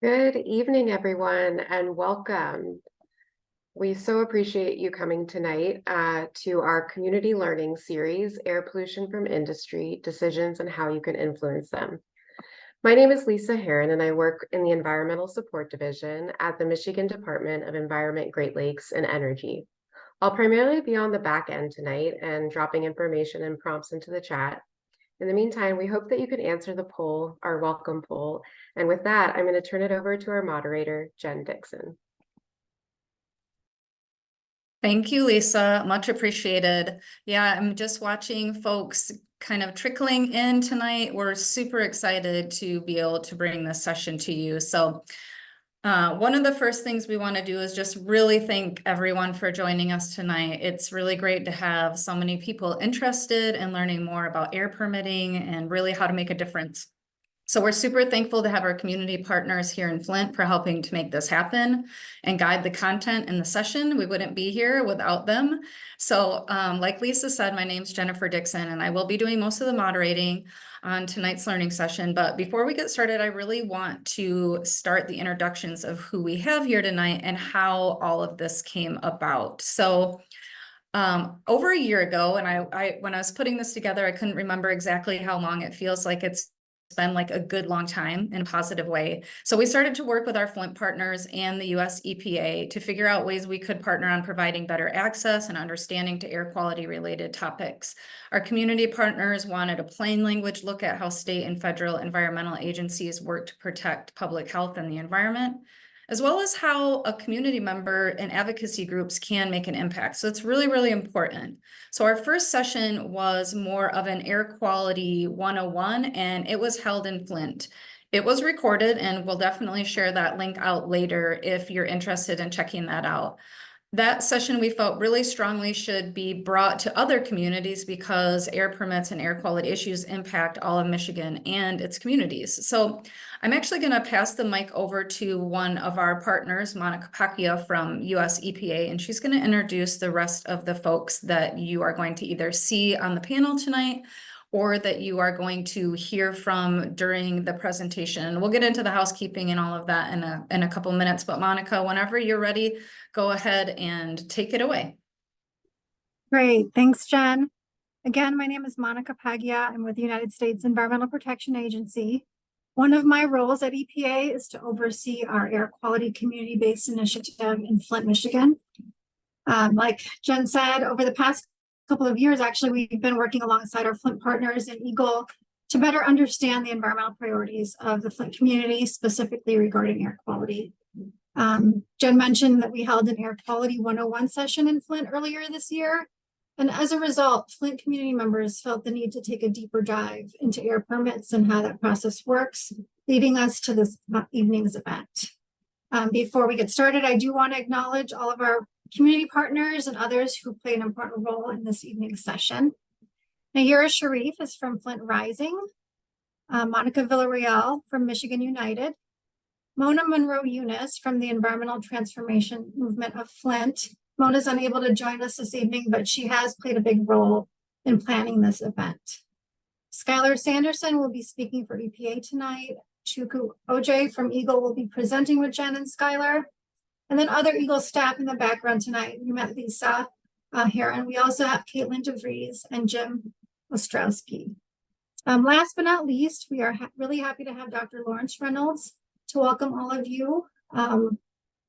Good evening, everyone, and welcome. We so appreciate you coming tonight to our community learning series, Air Pollution from Industry, Decisions and How You Can Influence Them. My name is Lisa Heron, and I work in the Environmental Support Division at the Michigan Department of Environment, Great Lakes, and Energy. I'll primarily be on the back end tonight and dropping information and prompts into the chat. In the meantime, we hope that you can answer the poll, our welcome poll. And with that, I'm going to turn it over to our moderator, Jen Dixon. Thank you, Lisa. Much appreciated. Yeah, I'm just watching folks kind of trickling in tonight. We're super excited to be able to bring this session to you. So one of the first things we want to do is just really thank everyone for joining us tonight. It's really great to have so many people interested in learning more about air permitting and really how to make a difference. So we're super thankful to have our community partners here in Flint for helping to make this happen and guide the content in the session. We wouldn't be here without them. So like Lisa said, my name's Jennifer Dixon, and I will be doing most of the moderating on tonight's learning session. But before we get started, I really want to start the introductions of who we have here tonight and how all of this came about. So over a year ago, and when I was putting this together, I couldn't remember exactly how long. It feels like it's been like a good long time in a positive way. So we started to work with our Flint partners and the US EPA to figure out ways we could partner on providing better access and understanding to air quality related topics. Our community partners wanted a plain language look at how state and federal environmental agencies work to protect public health and the environment, as well as how a community member and advocacy groups can make an impact. So it's really, really important. So our first session was more of an air quality 101, and it was held in Flint. It was recorded, and we'll definitely share that link out later if you're interested in checking that out. That session we felt really strongly should be brought to other communities because air permits and air quality issues impact all of Michigan and its communities. So I'm actually going to pass the mic over to one of our partners, Monica Pacchia from US EPA, and she's going to introduce the rest of the folks that you are going to either see on the panel tonight or that you are going to hear from during the presentation. We'll get into the housekeeping and all of that in a couple minutes, but Monica, whenever you're ready, go ahead and take it away. Great, thanks, Jen. Again, my name is Monica Paglia. I'm with the United States Environmental Protection Agency. One of my roles at EPA is to oversee our air quality community-based initiative in Flint, Michigan. Like Jen said, over the past couple of years, actually, we've been working alongside our Flint partners in EGLE to better understand the environmental priorities of the Flint community, specifically regarding air quality. Jen mentioned that we held an Air Quality 101 session in Flint earlier this year. And as a result, Flint community members felt the need to take a deeper dive into air permits and how that process works, leading us to this evening's event. Before we get started, I do want to acknowledge all of our community partners and others who play an important role in this evening's session. Nayira Sharif is from Flint Rising, Monica Villarreal from Michigan United, Mona Monroe Eunice from the Environmental Transformation Movement of Flint. Mona's unable to join us this evening, but she has played a big role in planning this event. Skylar Sanderson will be speaking for EPA tonight. Chuku Oj from EGLE will be presenting with Jen and Skylar. And then other EGLE staff in the background tonight. We met Lisa Heron. We also have Caitlin DeVries and Jim Ostrowski. Last but not least, we are really happy to have Dr. Lawrence Reynolds to welcome all of you.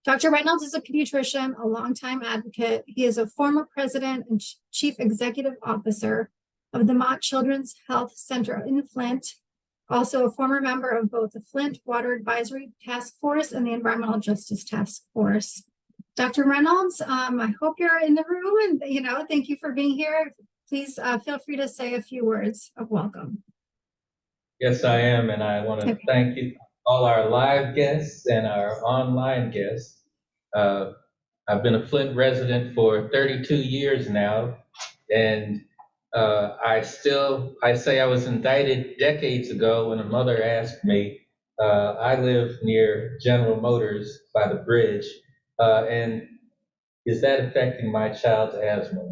Dr. Reynolds is a pediatrician, a longtime advocate. He is a former president and chief executive officer of the Mott Children's Health Center in Flint, also a former member of both the Flint Water Advisory Task Force and the Environmental Justice Task Force. Dr. Reynolds, I hope you're in the room and, thank you for being here. Please feel free to say a few words of welcome. Yes, I am, and I want to thank you, all our live guests and our online guests. I've been a Flint resident for 32 years now, and I say I was indicted decades ago when a mother asked me. I live near General Motors by the bridge, and is that affecting my child's asthma?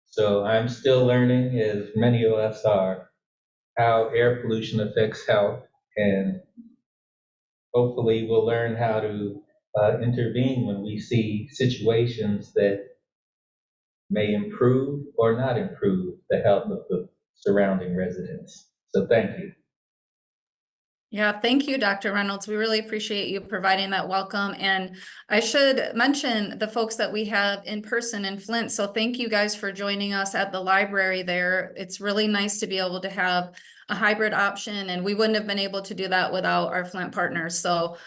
So I'm still learning, as many of us are, how air pollution affects health. And hopefully we'll learn how to intervene when we see situations that may improve or not improve the health of the surrounding residents. So thank you. Yeah, thank you, Dr. Reynolds. We really appreciate you providing that welcome. And I should mention the folks that we have in person in Flint. So thank you guys for joining us at the library there. It's really nice to be able to have a hybrid option, and we wouldn't have been able to do that without our Flint partners. So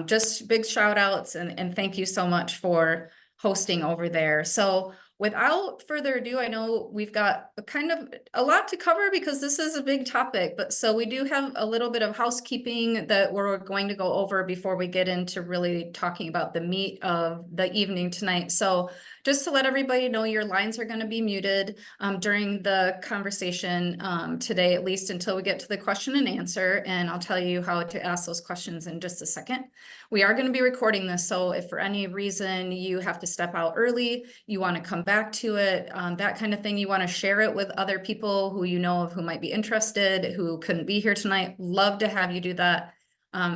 just big shout outs and thank you so much for hosting over there. So without further ado, I know we've got kind of a lot to cover because this is a big topic, but so we do have a little bit of housekeeping that we're going to go over before we get into really talking about the meat of the evening tonight. So just to let everybody know, your lines are going to be muted during the conversation today, at least until we get to the question and answer. And I'll tell you how to ask those questions in just a second. We are going to be recording this, so if for any reason you have to step out early, you want to come back to it, that kind of thing, you want to share it with other people who you know of who might be interested, who couldn't be here tonight, love to have you do that.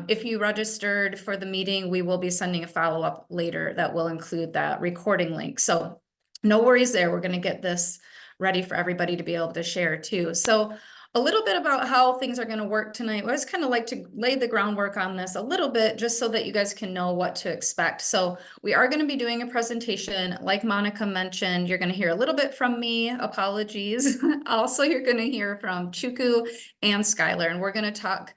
If you registered for the meeting, we will be sending a follow-up later that will include that recording link. So no worries there. We're going to get this ready for everybody to be able to share too. So a little bit about how things are going to work tonight. I just kind of like to lay the groundwork on this a little bit just so that you guys can know what to expect. So we are going to be doing a presentation. Like Monica mentioned, you're going to hear a little bit from me. Apologies. Also, you're going to hear from Chukwu and Skylar, and we're going to talk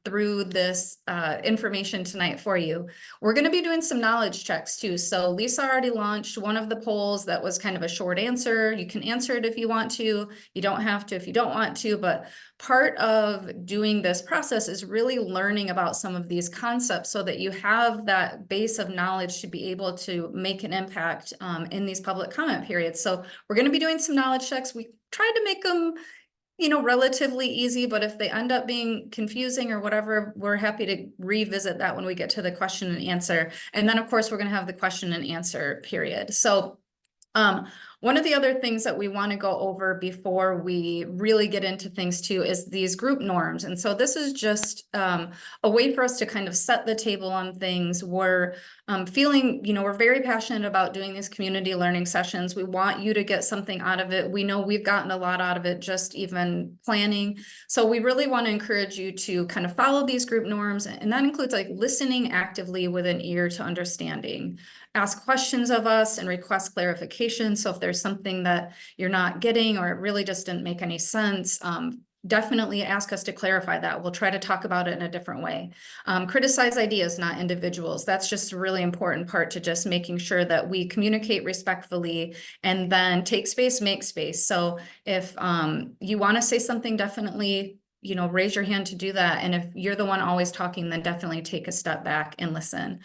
through this information tonight for you. We're going to be doing some knowledge checks too. So Lisa already launched one of the polls that was kind of a short answer. You can answer it if you want to. You don't have to if you don't want to, but part of doing this process is really learning about some of these concepts so that you have that base of knowledge to be able to make an impact in these public comment periods. So we're going to be doing some knowledge checks. We tried to make them relatively easy, but if they end up being confusing or whatever, we're happy to revisit that when we get to the question and answer. And then of course, we're going to have the question and answer period. So one of the other things that we want to go over before we really get into things too is these group norms. And so this is just a way for us to kind of set the table on things. We're feeling, we're very passionate about doing these community learning sessions. We want you to get something out of it. We know we've gotten a lot out of it, just even planning. So we really want to encourage you to kind of follow these group norms. And that includes like listening actively with an ear to understanding. Ask questions of us and request clarification. So if there's something that you're not getting or it really just didn't make any sense, definitely ask us to clarify that. We'll try to talk about it in a different way. Criticize ideas, not individuals. That's just a really important part to just making sure that we communicate respectfully and then take space, make space. So if you want to say something, definitely raise your hand to do that. And if you're the one always talking, then definitely take a step back and listen.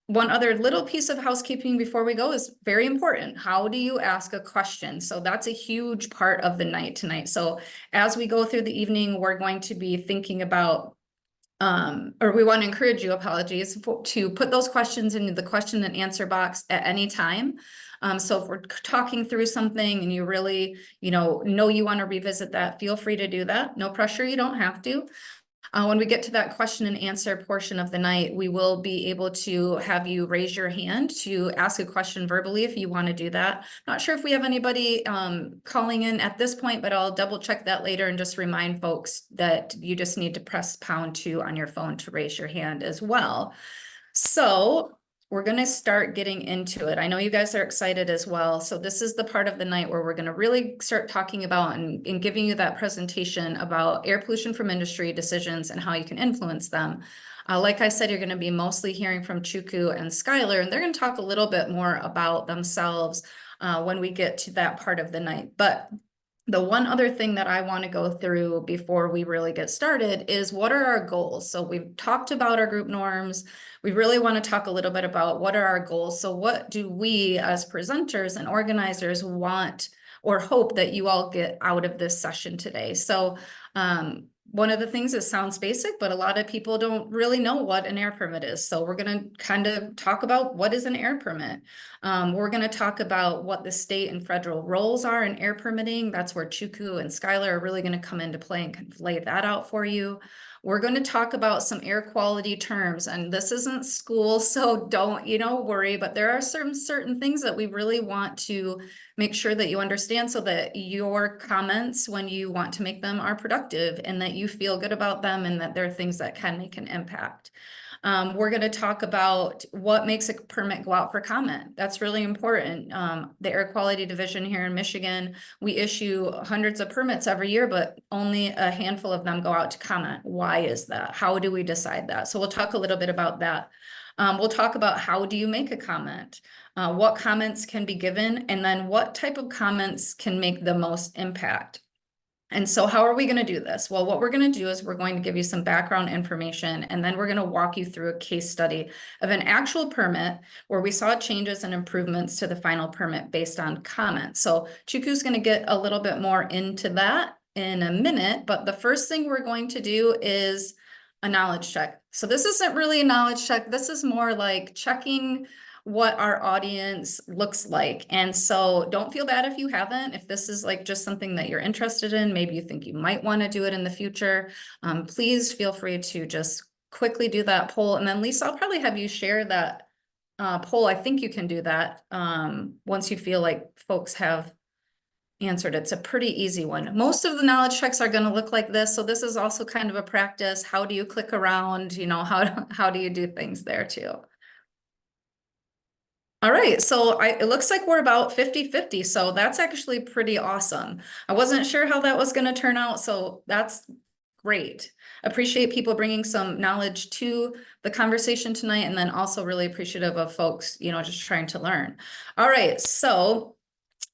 One other little piece of housekeeping before we go is very important. How do you ask a question? So that's a huge part of the night tonight. So as we go through the evening, we're going to be thinking about, or we want to encourage you, to put those questions into the question and answer box at any time. So if we're talking through something and you really, know you want to revisit that, feel free to do that. No pressure, you don't have to. When we get to that question and answer portion of the night, we will be able to have you raise your hand to ask a question verbally if you want to do that. Not sure if we have anybody calling in at this point, but I'll double check that later and just remind folks that you just need to press #2 on your phone to raise your hand as well. So we're going to start getting into it. I know you guys are excited as well. So this is the part of the night where we're going to really start talking about and giving you that presentation about air pollution from industry decisions and how you can influence them. Like I said, you're going to be mostly hearing from Chukwu and Skylar, and they're going to talk a little bit more about themselves when we get to that part of the night. But the one other thing that I want to go through before we really get started is what are our goals? So we've talked about our group norms. We really want to talk a little bit about what are our goals. So what do we as presenters and organizers want or hope that you all get out of this session today? So one of the things that sounds basic, but a lot of people don't really know what an air permit is. So we're going to kind of talk about what is an air permit. We're going to talk about what the state and federal roles are in air permitting. That's where Chukwu and Skylar are really going to come into play and kind of lay that out for you. we're going to talk about some air quality terms, and this isn't school, so don't, worry, but there are certain things that we really want to make sure that you understand so that your comments, when you want to make them, are productive and that you feel good about them and that they're things that can make an impact. We're going to talk about what makes a permit go out for comment. That's really important. The Air Quality Division here in Michigan, we issue hundreds of permits every year, but only a handful of them go out to comment. Why is that? How do we decide that? So we'll talk a little bit about that. We'll talk about how do you make a comment, what comments can be given, and then what type of comments can make the most impact. And so how are we going to do this? Well, what we're going to do is we're going to give you some background information, and then we're going to walk you through a case study of an actual permit where we saw changes and improvements to the final permit based on comments. So Chukwu's going to get a little bit more into that in a minute, but the first thing we're going to do is a knowledge check. So this isn't really a knowledge check. This is more like checking what our audience looks like. And so don't feel bad if you haven't, if this is like just something that you're interested in, maybe you think you might want to do it in the future, please feel free to just quickly do that poll. And then Lisa, I'll probably have you share that poll. I think you can do that once you feel like folks have answered. It's a pretty easy one. Most of the knowledge checks are going to look like this. So this is also kind of a practice. How do you click around? How do you do things there too? All right, so it looks like we're about 50-50, so that's actually pretty awesome. I wasn't sure how that was going to turn out, so that's great. Appreciate people bringing some knowledge to the conversation tonight, and then also really appreciative of folks, just trying to learn. All right, so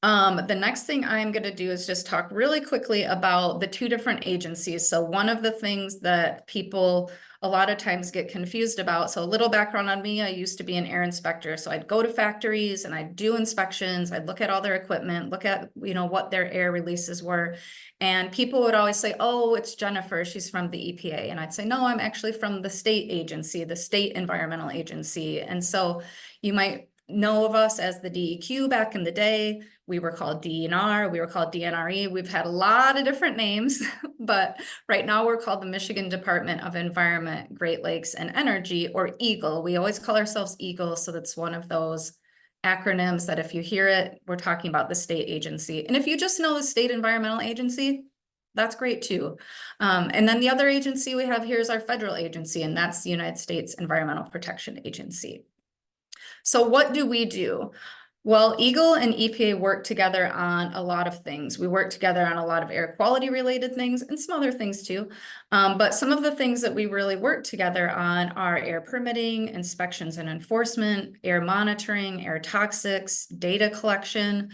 the next thing I'm going to do is just talk really quickly about the two different agencies. So one of the things that people a lot of times get confused about. So a little background on me, I used to be an air inspector. So I'd go to factories and I'd do inspections. I'd look at all their equipment, look at, what their air releases were. And people would always say, oh, it's Jennifer, she's from the EPA. And I'd say, no, I'm actually from the state agency, the state environmental agency. And so you might know of us as the DEQ back in the day. We were called DNR, we were called DNRE. We've had a lot of different names, but right now we're called the Michigan Department of Environment, Great Lakes and Energy, or EGLE. We always call ourselves EGLE, so that's one of those acronyms that if you hear it, we're talking about the state agency. And if you just know the state environmental agency, that's great too. And then the other agency we have here is our federal agency, and that's the United States Environmental Protection Agency. So what do we do? Well, EGLE and EPA work together on a lot of things. We work together on a lot of air quality related things and some other things too. But some of the things that we really work together on are air permitting, inspections and enforcement, air monitoring, air toxics, data collection,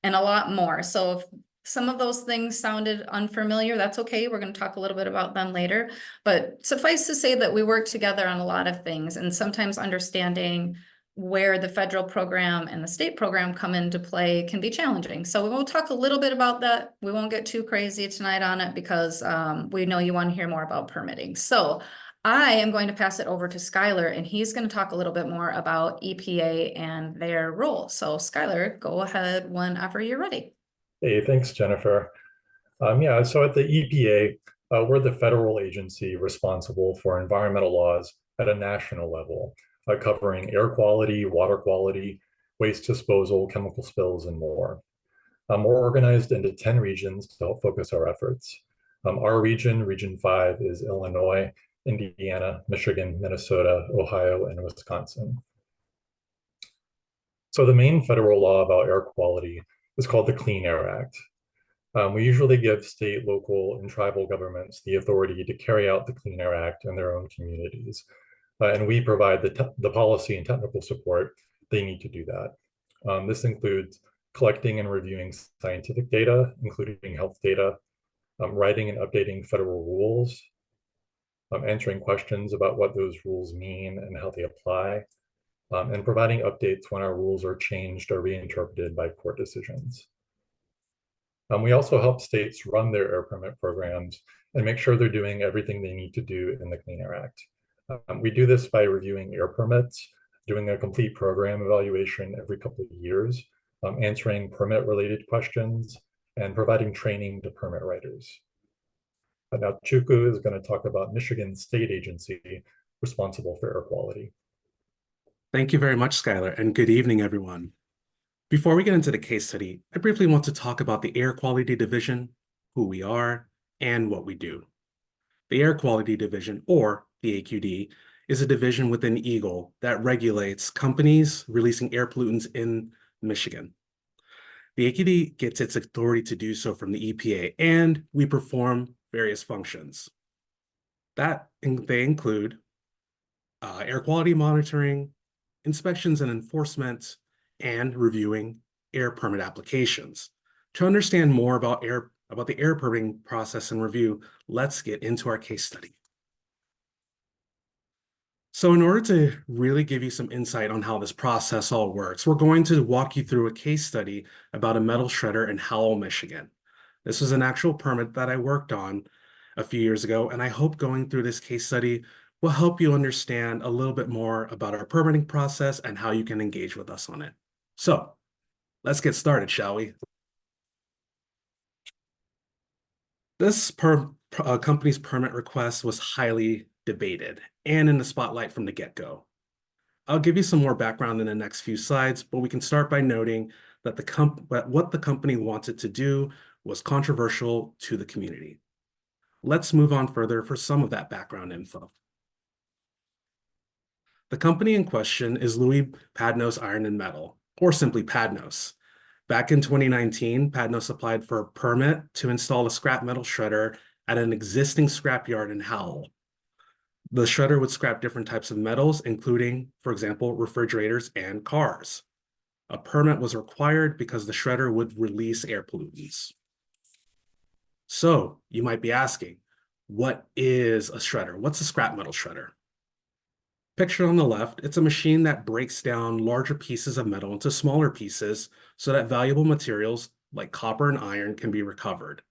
and a lot more. So if some of those things sounded unfamiliar, that's okay. We're going to talk a little bit about them later. But suffice to say that we work together on a lot of things, and sometimes understanding where the federal program and the state program come into play can be challenging. So we'll talk a little bit about that. We won't get too crazy tonight on it because we know you want to hear more about permitting. So I am going to pass it over to Skylar, and he's going to talk a little bit more about EPA and their role. So Skylar, go ahead whenever you're ready. Hey, thanks, Jennifer. So at the EPA, we're the federal agency responsible for environmental laws at a national level, covering air quality, water quality, waste disposal, chemical spills, and more. We're organized into 10 regions to help focus our efforts. Our region, Region 5, is Illinois, Indiana, Michigan, Minnesota, Ohio, and Wisconsin. So the main federal law about air quality is called the Clean Air Act. We usually give state, local, and tribal governments the authority to carry out the Clean Air Act in their own communities. And we provide the policy and technical support they need to do that. This includes collecting and reviewing scientific data, including health data, writing and updating federal rules, answering questions about what those rules mean and how they apply, and providing updates when our rules are changed or reinterpreted by court decisions. We also help states run their air permit programs and make sure they're doing everything they need to do in the Clean Air Act. We do this by reviewing air permits, doing a complete program evaluation every couple of years, answering permit-related questions, and providing training to permit writers. And now Chuku is going to talk about Michigan State Agency responsible for air quality. Thank you very much, Skylar, and good evening, everyone. Before we get into the case study, I briefly want to talk about the Air Quality Division, who we are, and what we do. The Air Quality Division, or the AQD, is a division within EGLE that regulates companies releasing air pollutants in Michigan. The AQD gets its authority to do so from the EPA, and we perform various functions. They include air quality monitoring, inspections and enforcement, and reviewing air permit applications. To understand more about the air permitting process and review, let's get into our case study. So in order to really give you some insight on how this process all works, we're going to walk you through a case study about a metal shredder in Howell, Michigan. This was an actual permit that I worked on a few years ago, and I hope going through this case study will help you understand a little bit more about our permitting process and how you can engage with us on it. So let's get started, shall we? This company's permit request was highly debated and in the spotlight from the get-go. I'll give you some more background in the next few slides, but we can start by noting that what the company wanted to do was controversial to the community. Let's move on further for some of that background info. The company in question is Louis Padnos Iron and Metal, or simply Padnos. Back in 2019, Padnos applied for a permit to install a scrap metal shredder at an existing scrapyard in Howell. The shredder would scrap different types of metals, including, for example, refrigerators and cars. A permit was required because the shredder would release air pollutants. So you might be asking, what is a shredder? What's a scrap metal shredder? Pictured on the left, it's a machine that breaks down larger pieces of metal into smaller pieces so that valuable materials like copper and iron can be recovered.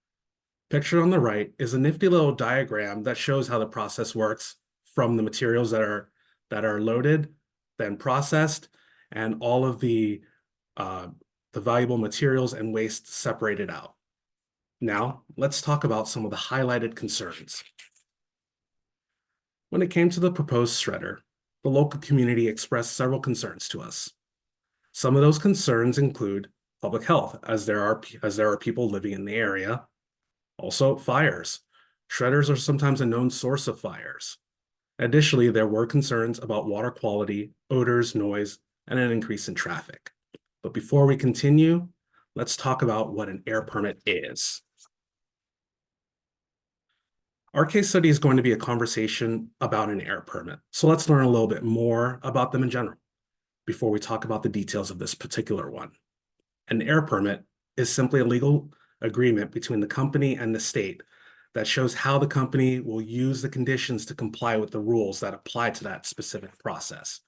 Pictured on the right is a nifty little diagram that shows how the process works from the materials that are loaded, then processed, and all of the valuable materials and waste separated out. Now, let's talk about some of the highlighted concerns. When it came to the proposed shredder, the local community expressed several concerns to us. Some of those concerns include public health, as there are people living in the area. Also, fires. Shredders are sometimes a known source of fires. Additionally, there were concerns about water quality, odors, noise, and an increase in traffic. But before we continue, let's talk about what an air permit is. Our case study is going to be a conversation about an air permit. So let's learn a little bit more about them in general before we talk about the details of this particular one. An air permit is simply a legal agreement between the company and the state that shows how the company will use the conditions to comply with the rules that apply to that specific process.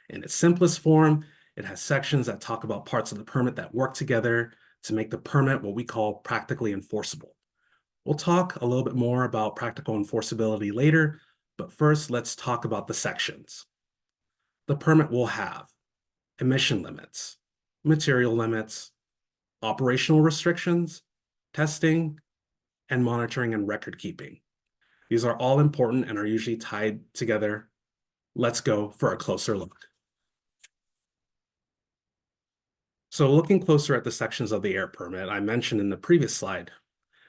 In its simplest form, it has sections that talk about parts of the permit that work together to make the permit what we call practically enforceable. We'll talk a little bit more about practical enforceability later, but first let's talk about the sections. The permit will have emission limits, material limits, operational restrictions, testing, and monitoring and record keeping. These are all important and are usually tied together. Let's go for a closer look. So looking closer at the sections of the air permit I mentioned in the previous slide,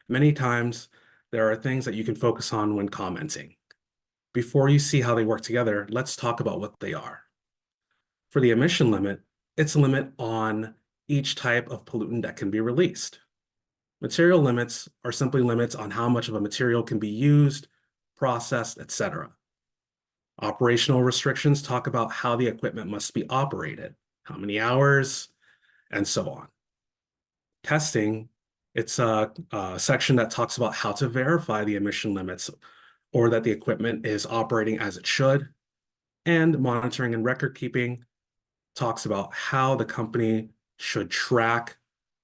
many times there are things that you can focus on when commenting. Before you see how they work together, let's talk about what they are. For the emission limit, it's a limit on each type of pollutant that can be released. Material limits are simply limits on how much of a material can be used, processed, etc. Operational restrictions talk about how the equipment must be operated, how many hours, and so on. Testing, it's a section that talks about how to verify the emission limits or that the equipment is operating as it should. And monitoring and record keeping talks about how the company should track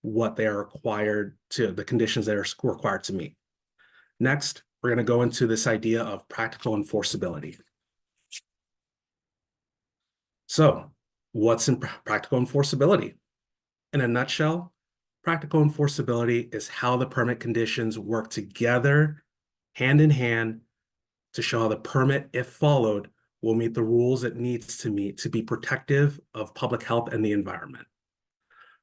what they are required to, the conditions they are required to meet. Next, we're going to go into this idea of practical enforceability. So, what's in practical enforceability? In a nutshell, practical enforceability is how the permit conditions work together, hand in hand to show how the permit, if followed, will meet the rules it needs to meet to be protective of public health and the environment.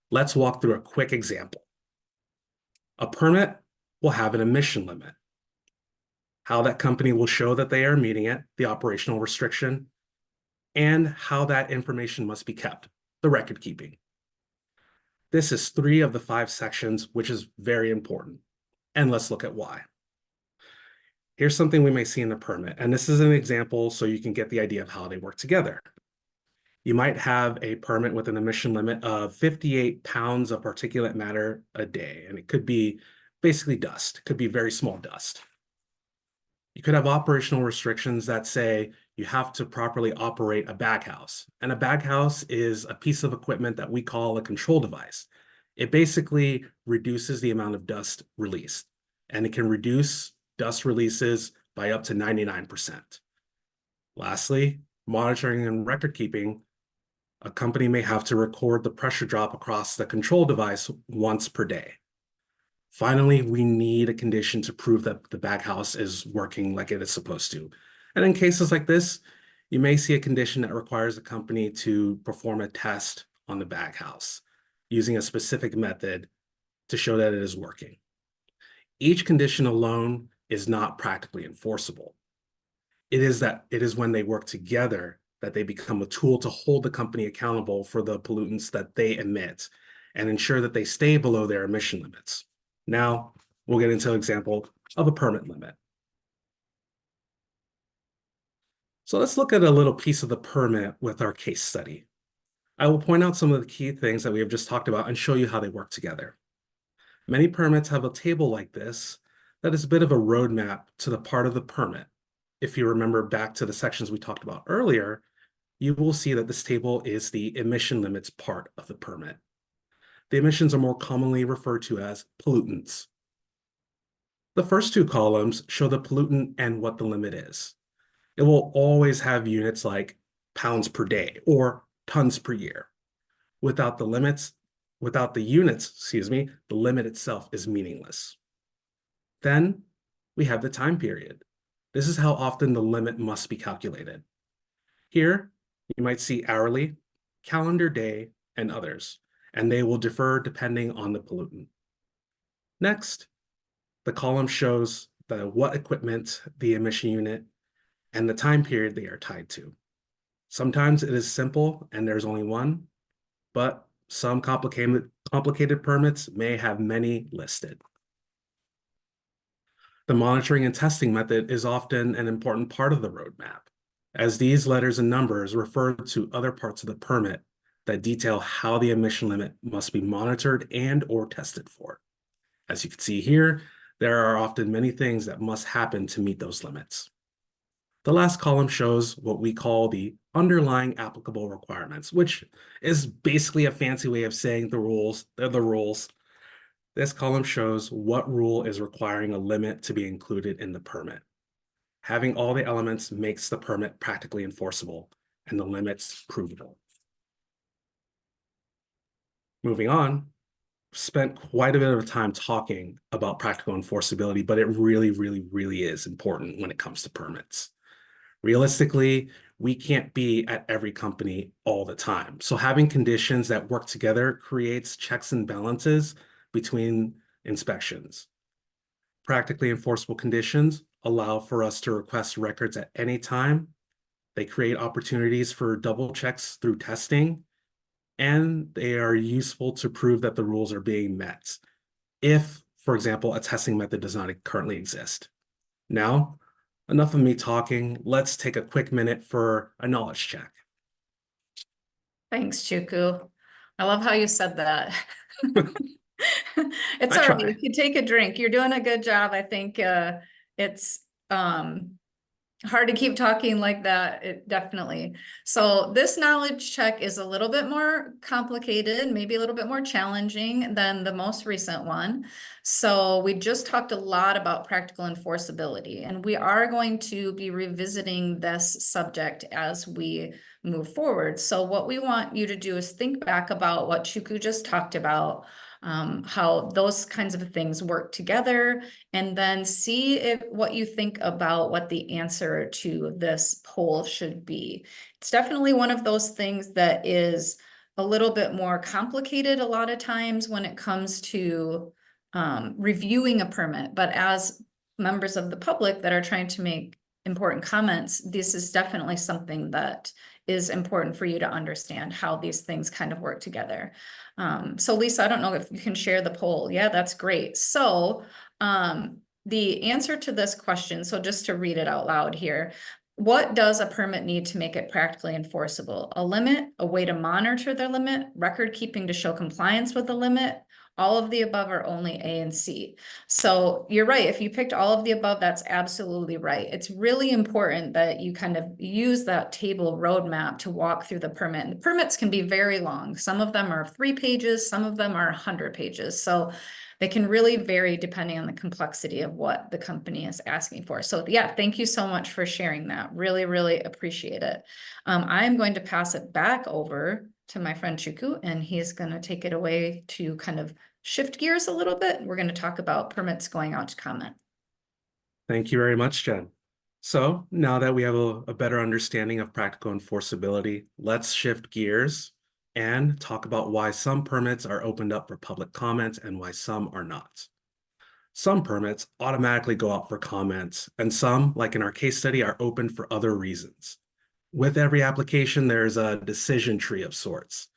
Let's walk through a quick example. A permit will have an emission limit. How that company will show that they are meeting it, the operational restriction, and how that information must be kept, the record keeping. This is 3 of the 5 sections, which is very important. And let's look at why. Here's something we may see in the permit, and this is an example so you can get the idea of how they work together. You might have a permit with an emission limit of 58 pounds of particulate matter a day, and it could be basically dust, it could be very small dust. You could have operational restrictions that say you have to properly operate a baghouse, and a baghouse is a piece of equipment that we call a control device. It basically reduces the amount of dust released, and it can reduce dust releases by up to 99%. Lastly, monitoring and record keeping. A company may have to record the pressure drop across the control device once per day. Finally, we need a condition to prove that the baghouse is working like it is supposed to. And in cases like this, you may see a condition that requires the company to perform a test on the baghouse using a specific method to show that it is working. Each condition alone is not practically enforceable. It is when they work together that they become a tool to hold the company accountable for the pollutants that they emit and ensure that they stay below their emission limits. Now, we'll get into an example of a permit limit. So let's look at a little piece of the permit with our case study. I will point out some of the key things that we have just talked about and show you how they work together. Many permits have a table like this that is a bit of a roadmap to the part of the permit. If you remember back to the sections we talked about earlier, you will see that this table is the emission limits part of the permit. The emissions are more commonly referred to as pollutants. The first 2 columns show the pollutant and what the limit is. It will always have units like pounds per day or tons per year. Without the units, the limit itself is meaningless. Then we have the time period. This is how often the limit must be calculated. Here, you might see hourly, calendar day, and others, and they will differ depending on the pollutant. Next, the column shows what equipment, the emission unit, and the time period they are tied to. Sometimes it is simple and there's only one, but some complicated permits may have many listed. The monitoring and testing method is often an important part of the roadmap, as these letters and numbers refer to other parts of the permit that detail how the emission limit must be monitored and or tested for. As you can see here, there are often many things that must happen to meet those limits. The last column shows what we call the underlying applicable requirements, which is basically a fancy way of saying the rules. They're the rules. This column shows what rule is requiring a limit to be included in the permit. Having all the elements makes the permit practically enforceable and the limits provable. Moving on, spent quite a bit of time talking about practical enforceability, but it really, really, really is important when it comes to permits. Realistically, we can't be at every company all the time. So having conditions that work together creates checks and balances between inspections. Practically enforceable conditions allow for us to request records at any time. They create opportunities for double checks through testing, and they are useful to prove that the rules are being met if, for example, a testing method does not currently exist. Now, enough of me talking. Let's take a quick minute for a knowledge check. Thanks, Chuku. I love how you said that. It's I all right. try. You can take a drink. You're doing a good job. I think it's hard to keep talking like that, definitely. So this knowledge check is a little bit more complicated, maybe a little bit more challenging than the most recent one. So we just talked a lot about practical enforceability, and we are going to be revisiting this subject as we move forward. So what we want you to do is think back about what Chuku just talked about, how those kinds of things work together, and then see what you think about what the answer to this poll should be. It's definitely one of those things that is a little bit more complicated a lot of times when it comes to reviewing a permit, but as members of the public that are trying to make important comments, this is definitely something that is important for you to understand how these things kind of work together. So Lisa, I don't know if you can share the poll. Yeah, that's great. So the answer to this question, so just to read it out loud here, what does a permit need to make it practically enforceable? A limit, a way to monitor the limit, record keeping to show compliance with the limit, all of the above are only A and C. So you're right. If you picked all of the above, that's absolutely right. It's really important that you kind of use that table roadmap to walk through the permit. And the permits can be very long. Some of them are 3 pages, some of them are 100 pages. So they can really vary depending on the complexity of what the company is asking for. So yeah, thank you so much for sharing that. Really, really appreciate it. I'm going to pass it back over to my friend Chuku, and he's going to take it away to kind of shift gears a little bit. We're going to talk about permits going out to comment. Thank you very much, Jen. So now that we have a better understanding of practical enforceability, let's shift gears and talk about why some permits are opened up for public comment and why some are not. Some permits automatically go out for comments, and some, like in our case study, are open for other reasons. With every application, there's a decision tree of sorts.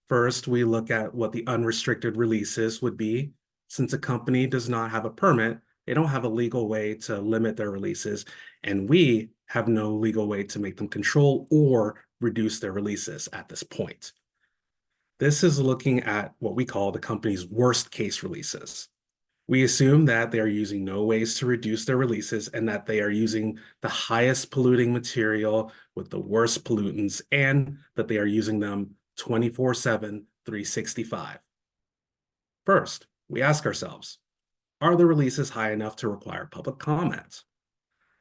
First, we look at what the unrestricted releases would be. Since a company does not have a permit, they don't have a legal way to limit their releases, and we have no legal way to make them control or reduce their releases at this point. This is looking at what we call the company's worst case releases. We assume that they are using no ways to reduce their releases and that they are using the highest polluting material with the worst pollutants and that they are using them 24/7, 365. First, we ask ourselves, are the releases high enough to require public comment?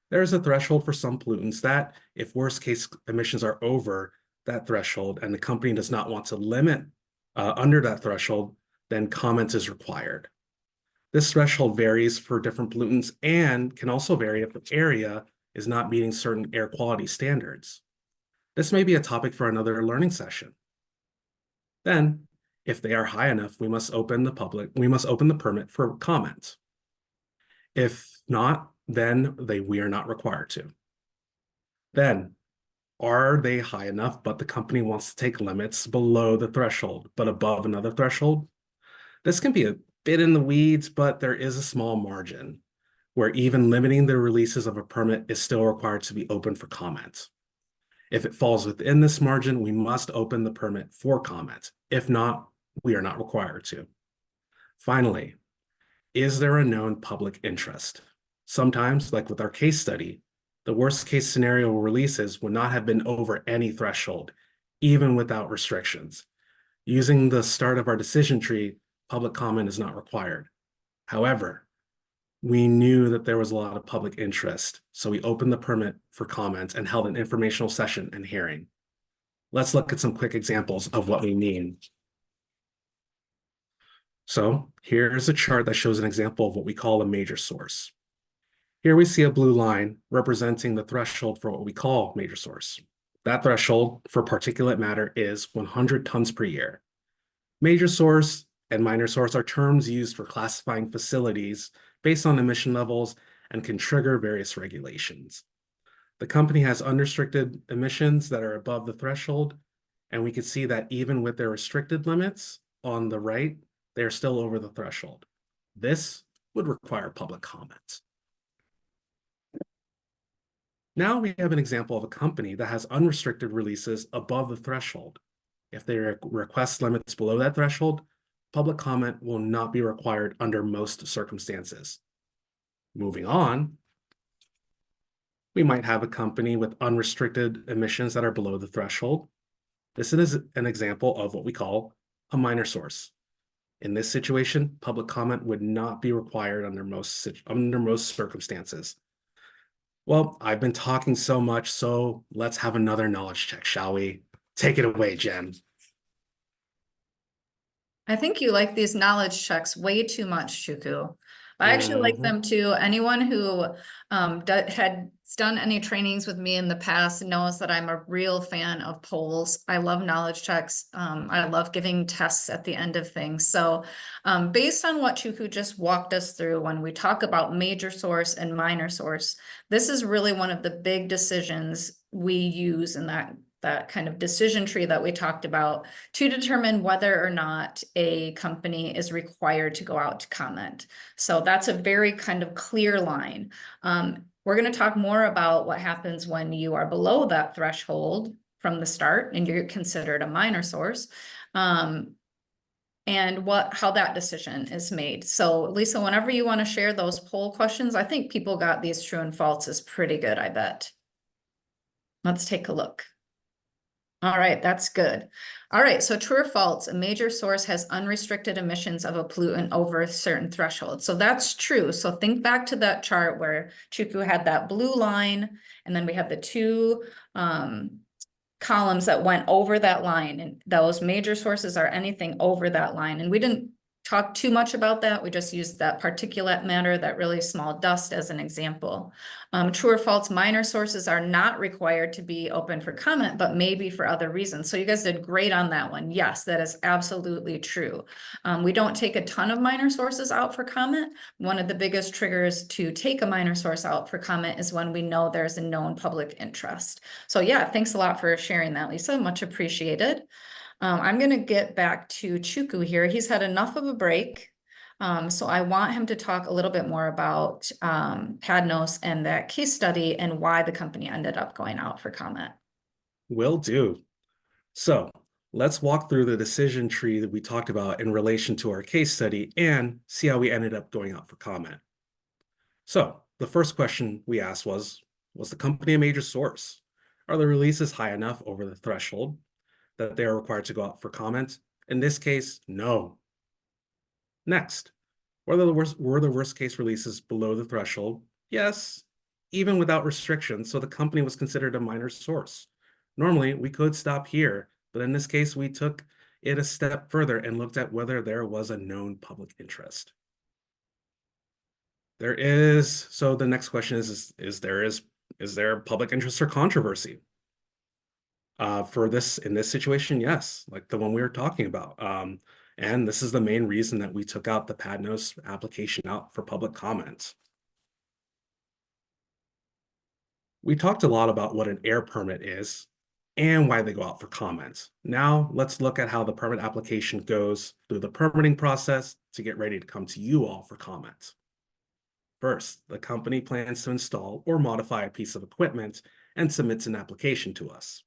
There is a threshold for some pollutants that, if worst case emissions are over that threshold and the company does not want to limit under that threshold, then comment is required. This threshold varies for different pollutants and can also vary if the area is not meeting certain air quality standards. This may be a topic for another learning session. Then, if they are high enough, we must open the permit for comment. If not, then we are not required to. Then, are they high enough, but the company wants to take limits below the threshold, but above another threshold? This can be a bit in the weeds, but there is a small margin where even limiting the releases of a permit is still required to be open for comment. If it falls within this margin, we must open the permit for comment. If not, we are not required to. Finally, is there a known public interest? Sometimes, like with our case study, the worst case scenario releases would not have been over any threshold, even without restrictions. Using the start of our decision tree, public comment is not required. However, we knew that there was a lot of public interest, so we opened the permit for comment and held an informational session and hearing. Let's look at some quick examples of what we mean. So here's a chart that shows an example of what we call a major source. Here we see a blue line representing the threshold for what we call major source. That threshold for particulate matter is 100 tons per year. Major source and minor source are terms used for classifying facilities based on emission levels and can trigger various regulations. The company has unrestricted emissions that are above the threshold, and we can see that even with their restricted limits on the right, they are still over the threshold. This would require public comment. Now we have an example of a company that has unrestricted releases above the threshold. If they request limits below that threshold, public comment will not be required under most circumstances. Moving on, we might have a company with unrestricted emissions that are below the threshold. This is an example of what we call a minor source. In this situation, public comment would not be required under most circumstances. Well, I've been talking so much, so let's have another knowledge check, shall we? Take it away, Jen. I think you like these knowledge checks way too much, Chuku. I actually like Mhm. them too. Anyone who had done any trainings with me in the past knows that I'm a real fan of polls. I love knowledge checks. I love giving tests at the end of things. So based on what Chuku just walked us through, when we talk about major source and minor source, this is really one of the big decisions we use in that kind of decision tree that we talked about to determine whether or not a company is required to go out to comment. So that's a very kind of clear line. We're going to talk more about what happens when you are below that threshold from the start and you're considered a minor source. And how that decision is made. So Lisa, whenever you want to share those poll questions, I think people got these true and false is pretty good, I bet. Let's take a look. All right, that's good. All right, so true or false, a major source has unrestricted emissions of a pollutant over a certain threshold. So that's true. So think back to that chart where Chuku had that blue line, and then we have the two columns that went over that line, and those major sources are anything over that line. And we didn't talk too much about that. We just used that particulate matter, that really small dust as an example. True or false, minor sources are not required to be open for comment, but maybe for other reasons. So you guys did great on that one. Yes, that is absolutely true. We don't take a ton of minor sources out for comment. One of the biggest triggers to take a minor source out for comment is when we know there's a known public interest. So yeah, thanks a lot for sharing that, Lisa. Much appreciated. I'm going to get back to Chuku here. He's had enough of a break. So I want him to talk a little bit more about PADNOS and that case study and why the company ended up going out for comment. Will do. So let's walk through the decision tree that we talked about in relation to our case study and see how we ended up going out for comment. So the first question we asked was the company a major source? Are the releases high enough over the threshold that they are required to go out for comment? In this case, no. Next, were the worst case releases below the threshold? Yes, even without restrictions, so the company was considered a minor source. Normally, we could stop here, but in this case, we took it a step further and looked at whether there was a known public interest. There is, so the next question is there public interest or controversy? In this situation, yes, like the one we were talking about. And this is the main reason that we took out the PADNOS application out for public comment. We talked a lot about what an air permit is and why they go out for comment. Now let's look at how the permit application goes through the permitting process to get ready to come to you all for comment. First, the company plans to install or modify a piece of equipment and submits an application to us.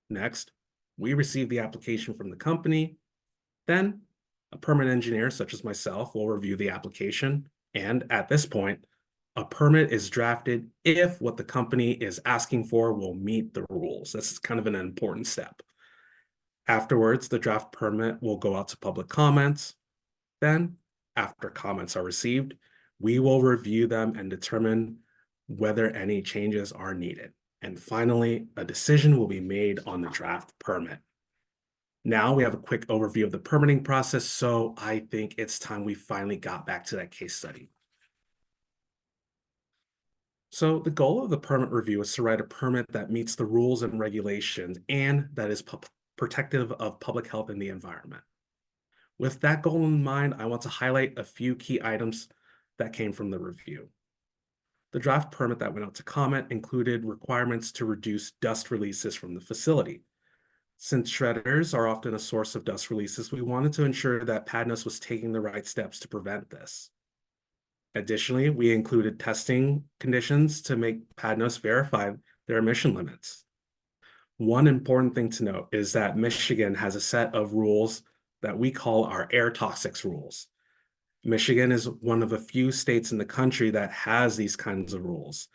Next, we receive the application from the company. Then, a permit engineer, such as myself, will review the application. And at this point, a permit is drafted if what the company is asking for will meet the rules. This is kind of an important step. Afterwards, the draft permit will go out to public comments. Then, after comments are received, we will review them and determine whether any changes are needed. And finally, a decision will be made on the draft permit. Now we have a quick overview of the permitting process, so I think it's time we finally got back to that case study. So the goal of the permit review is to write a permit that meets the rules and regulations and that is protective of public health and the environment. With that goal in mind, I want to highlight a few key items that came from the review. The draft permit that went out to comment included requirements to reduce dust releases from the facility. Since shredders are often a source of dust releases, we wanted to ensure that PADNOS was taking the right steps to prevent this. Additionally, we included testing conditions to make PADNOS verify their emission limits. One important thing to note is that Michigan has a set of rules that we call our air toxics rules. Michigan is one of a few states in the country that has these kinds of rules.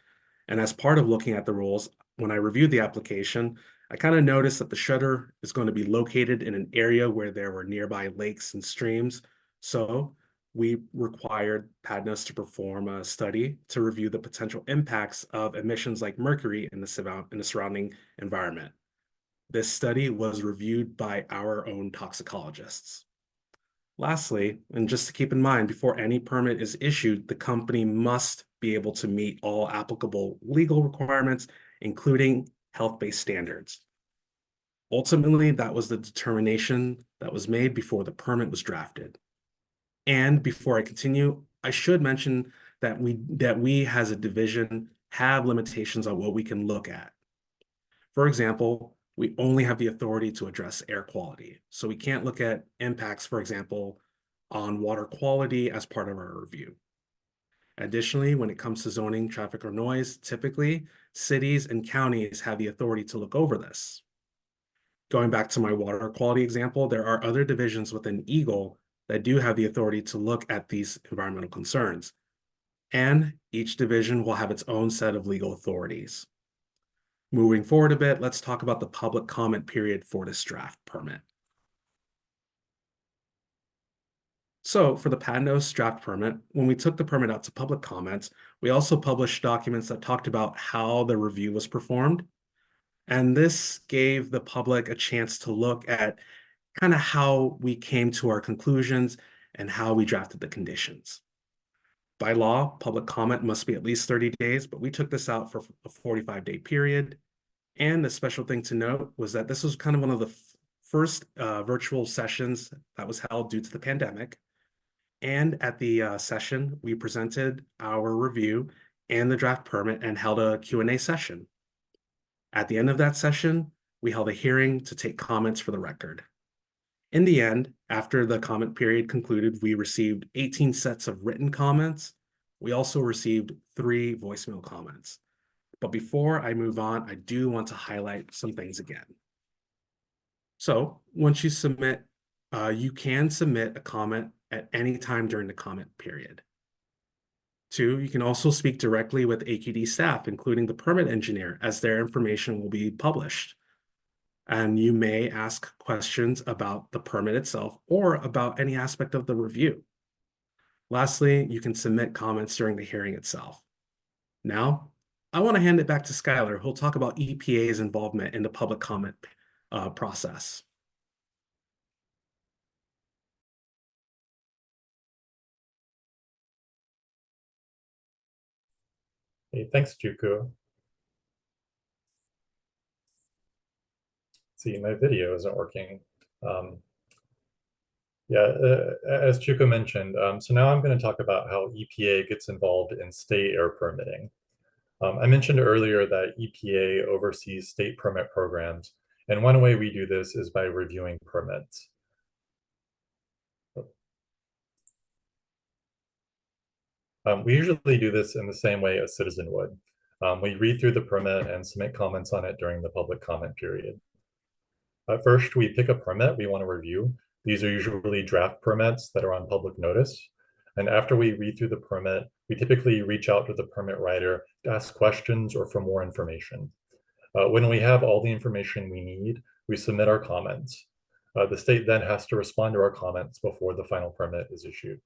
And as part of looking at the rules, when I reviewed the application, I kind of noticed that the shredder is going to be located in an area where there were nearby lakes and streams. So we required PADNOS to perform a study to review the potential impacts of emissions like mercury in the surrounding environment. This study was reviewed by our own toxicologists. Lastly, and just to keep in mind, before any permit is issued, the company must be able to meet all applicable legal requirements, including health-based standards. Ultimately, that was the determination that was made before the permit was drafted. And before I continue, I should mention that we as a division have limitations on what we can look at. For example, we only have the authority to address air quality. So we can't look at impacts, for example, on water quality as part of our review. Additionally, when it comes to zoning, traffic, or noise, typically cities and counties have the authority to look over this. Going back to my water quality example, there are other divisions within EGLE that do have the authority to look at these environmental concerns. And each division will have its own set of legal authorities. Moving forward a bit, let's talk about the public comment period for this draft permit. So for the PADNOS draft permit, when we took the permit out to public comments, we also published documents that talked about how the review was performed. And this gave the public a chance to look at kind of how we came to our conclusions and how we drafted the conditions. By law, public comment must be at least 30 days, but we took this out for a 45-day period. And the special thing to note was that this was kind of one of the first virtual sessions that was held due to the pandemic. And at the session, we presented our review and the draft permit and held a Q&A session. At the end of that session, we held a hearing to take comments for the record. In the end, after the comment period concluded, we received 18 sets of written comments. We also received 3 voicemail comments. But before I move on, I do want to highlight some things again. So once you submit, you can submit a comment at any time during the comment period. 2, you can also speak directly with AQD staff, including the permit engineer, as their information will be published. And you may ask questions about the permit itself or about any aspect of the review. Lastly, you can submit comments during the hearing itself. Now, I want to hand it back to Skylar, who'll talk about EPA's involvement in the public comment process. Hey, thanks, Juku. See, my video isn't working. As Juku mentioned, so now I'm going to talk about how EPA gets involved in state air permitting. I mentioned earlier that EPA oversees state permit programs, and one way we do this is by reviewing permits. We usually do this in the same way a citizen would. We read through the permit and submit comments on it during the public comment period. First, we pick a permit we want to review. These are usually draft permits that are on public notice. And after we read through the permit, we typically reach out to the permit writer to ask questions or for more information. When we have all the information we need, we submit our comments. The state then has to respond to our comments before the final permit is issued.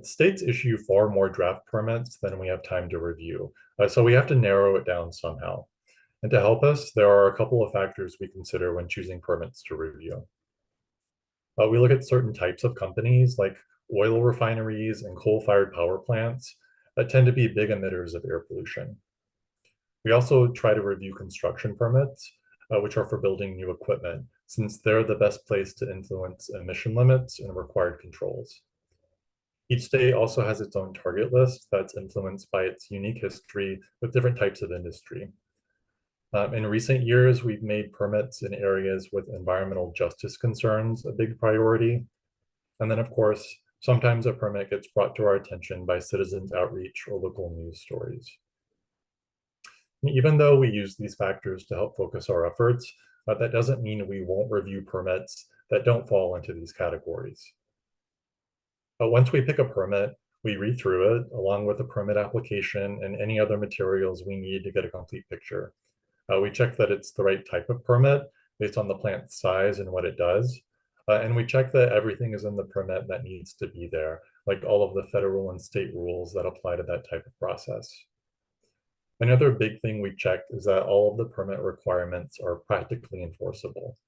States issue far more draft permits than we have time to review, so we have to narrow it down somehow. And to help us, there are a couple of factors we consider when choosing permits to review. We look at certain types of companies like oil refineries and coal-fired power plants that tend to be big emitters of air pollution. We also try to review construction permits, which are for building new equipment, since they're the best place to influence emission limits and required controls. Each state also has its own target list that's influenced by its unique history with different types of industry. In recent years, we've made permits in areas with environmental justice concerns a big priority. And then, of course, sometimes a permit gets brought to our attention by citizens outreach or local news stories. Even though we use these factors to help focus our efforts, that doesn't mean we won't review permits that don't fall into these categories. But once we pick a permit, we read through it along with the permit application and any other materials we need to get a complete picture. We check that it's the right type of permit based on the plant's size and what it does. And we check that everything is in the permit that needs to be there, like all of the federal and state rules that apply to that type of process. Another big thing we checked is that all of the permit requirements are practically enforceable.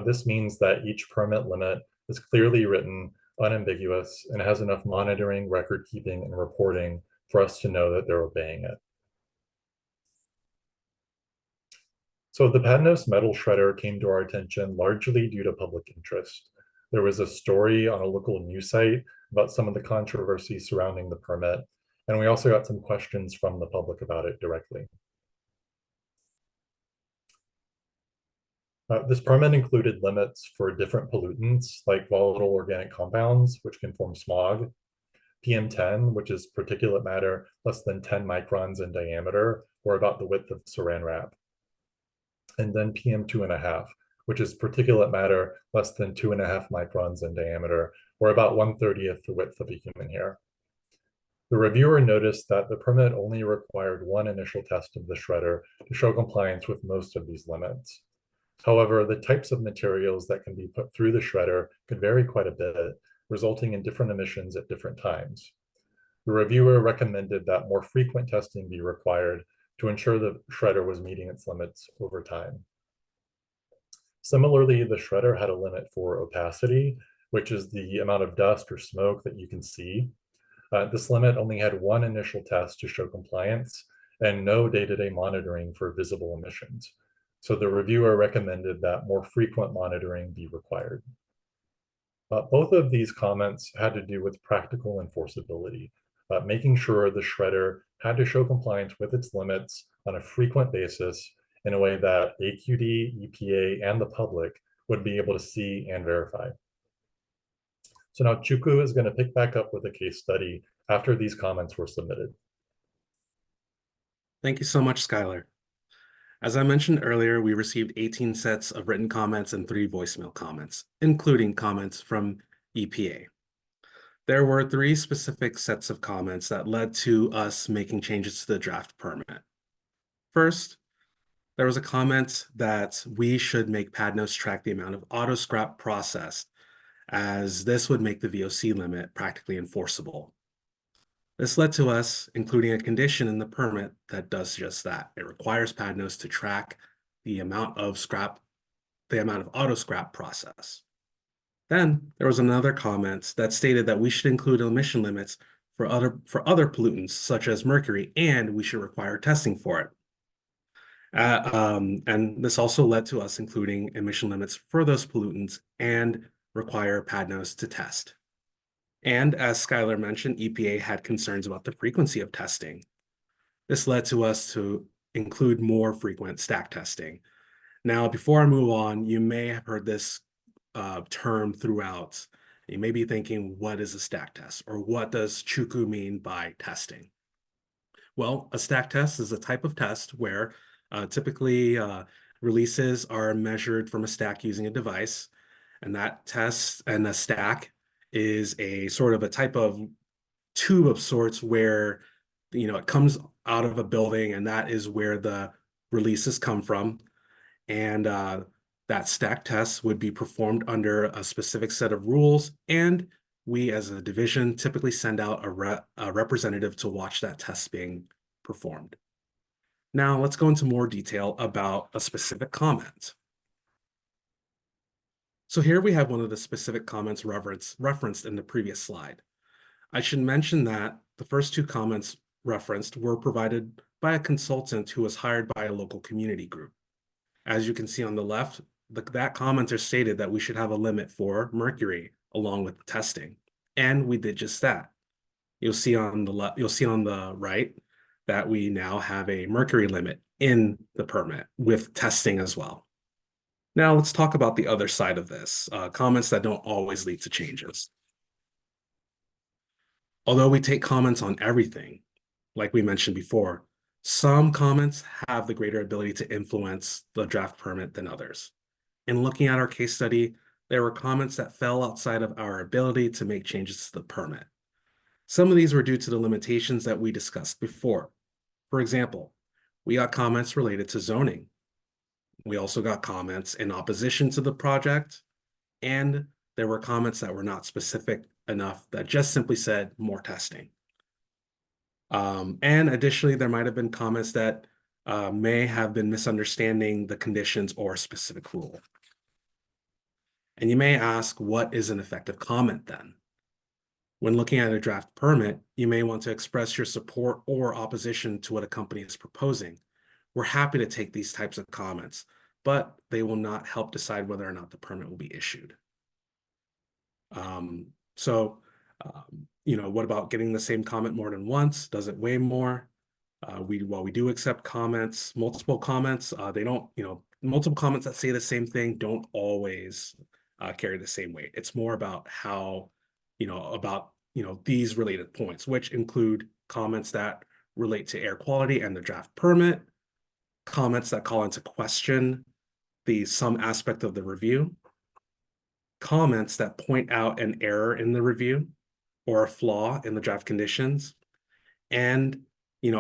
This means that each permit limit is clearly written, unambiguous, and has enough monitoring, record keeping, and reporting for us to know that they're obeying it. So the Patnos metal shredder came to our attention largely due to public interest. There was a story on a local news site about some of the controversy surrounding the permit, and we also got some questions from the public about it directly. This permit included limits for different pollutants like volatile organic compounds, which can form smog, PM10, which is particulate matter less than 10 microns in diameter, or about the width of saran wrap, and then PM2.5, which is particulate matter less than 2.5 microns in diameter, or about 1/30th the width of a human hair. The reviewer noticed that the permit only required one initial test of the shredder to show compliance with most of these limits. However, the types of materials that can be put through the shredder could vary quite a bit, resulting in different emissions at different times. The reviewer recommended that more frequent testing be required to ensure the shredder was meeting its limits over time. Similarly, the shredder had a limit for opacity, which is the amount of dust or smoke that you can see. This limit only had one initial test to show compliance and no day-to-day monitoring for visible emissions. So the reviewer recommended that more frequent monitoring be required. Both of these comments had to do with practical enforceability, making sure the shredder had to show compliance with its limits on a frequent basis in a way that AQD, EPA, and the public would be able to see and verify. So now Chuku is going to pick back up with a case study after these comments were submitted. Thank you so much, Skylar. As I mentioned earlier, we received 18 sets of written comments and 3 voicemail comments, including comments from EPA. There were 3 specific sets of comments that led to us making changes to the draft permit. First, there was a comment that we should make PADNOS track the amount of auto scrap processed, as this would make the VOC limit practically enforceable. This led to us including a condition in the permit that does just that. It requires PADNOS to track the amount of auto scrap process. Then there was another comment that stated that we should include emission limits for other pollutants such as mercury, and we should require testing for it. And this also led to us including emission limits for those pollutants and require PADNOS to test. And as Skylar mentioned, EPA had concerns about the frequency of testing. This led to us to include more frequent stack testing. Now, before I move on, you may have heard this term throughout. You may be thinking, what is a stack test? Or what does Chuku mean by testing? Well, a stack test is a type of test where typically releases are measured from a stack using a device. And that test and a stack is a sort of a type of tube of sorts where, it comes out of a building, and that is where the releases come from. And that stack test would be performed under a specific set of rules. And we as a division typically send out a representative to watch that test being performed. Now let's go into more detail about a specific comment. So here we have one of the specific comments referenced in the previous slide. I should mention that the first 2 comments referenced were provided by a consultant who was hired by a local community group. As you can see on the left, that commenter stated that we should have a limit for mercury along with the testing, and we did just that. You'll see on the right that we now have a mercury limit in the permit with testing as well. Now let's talk about the other side of this, comments that don't always lead to changes. Although we take comments on everything, like we mentioned before, some comments have the greater ability to influence the draft permit than others. In looking at our case study, there were comments that fell outside of our ability to make changes to the permit. Some of these were due to the limitations that we discussed before. For example, we got comments related to zoning. We also got comments in opposition to the project and there were comments that were not specific enough that just simply said more testing. And additionally, there might have been comments that may have been misunderstanding the conditions or a specific rule. And you may ask, what is an effective comment then? When looking at a draft permit, you may want to express your support or opposition to what a company is proposing. We're happy to take these types of comments, but they will not help decide whether or not the permit will be issued. What about getting the same comment more than once? Does it weigh more? While we do accept comments, multiple comments, multiple comments that say the same thing don't always carry the same weight. It's more about how, these related points, which include comments that relate to air quality and the draft permit, comments that call into question some aspect of the review, comments that point out an error in the review or a flaw in the draft conditions, and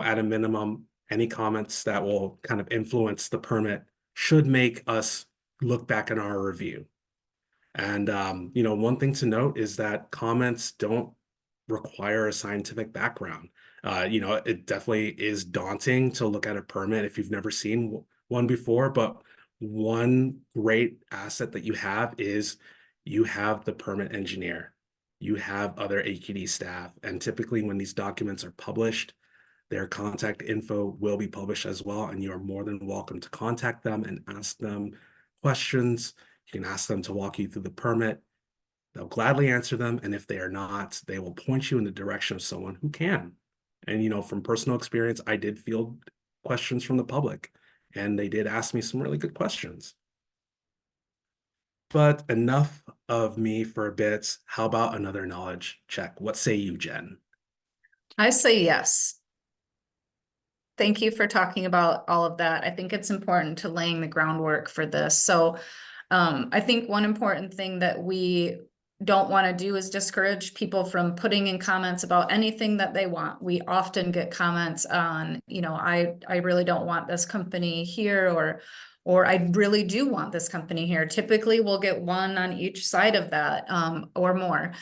at a minimum, any comments that will kind of influence the permit should make us look back in our review. And one thing to note is that comments don't require a scientific background. It definitely is daunting to look at a permit if you've never seen one before, but one great asset that you have is you have the permit engineer, you have other AQD staff, and typically when these documents are published, their contact info will be published as well, and you are more than welcome to contact them and ask them questions. You can ask them to walk you through the permit. They'll gladly answer them, and if they are not, they will point you in the direction of someone who can. And from personal experience, I did field questions from the public, and they did ask me some really good questions. But enough of me for a bit. How about another knowledge check? What say you, Jen? I say yes. Thank you for talking about all of that. I think it's important to laying the groundwork for this. So I think one important thing that we don't want to do is discourage people from putting in comments about anything that they want. We often get comments on, I really don't want this company here, or I really do want this company here. Typically, we'll get one on each side of that or more.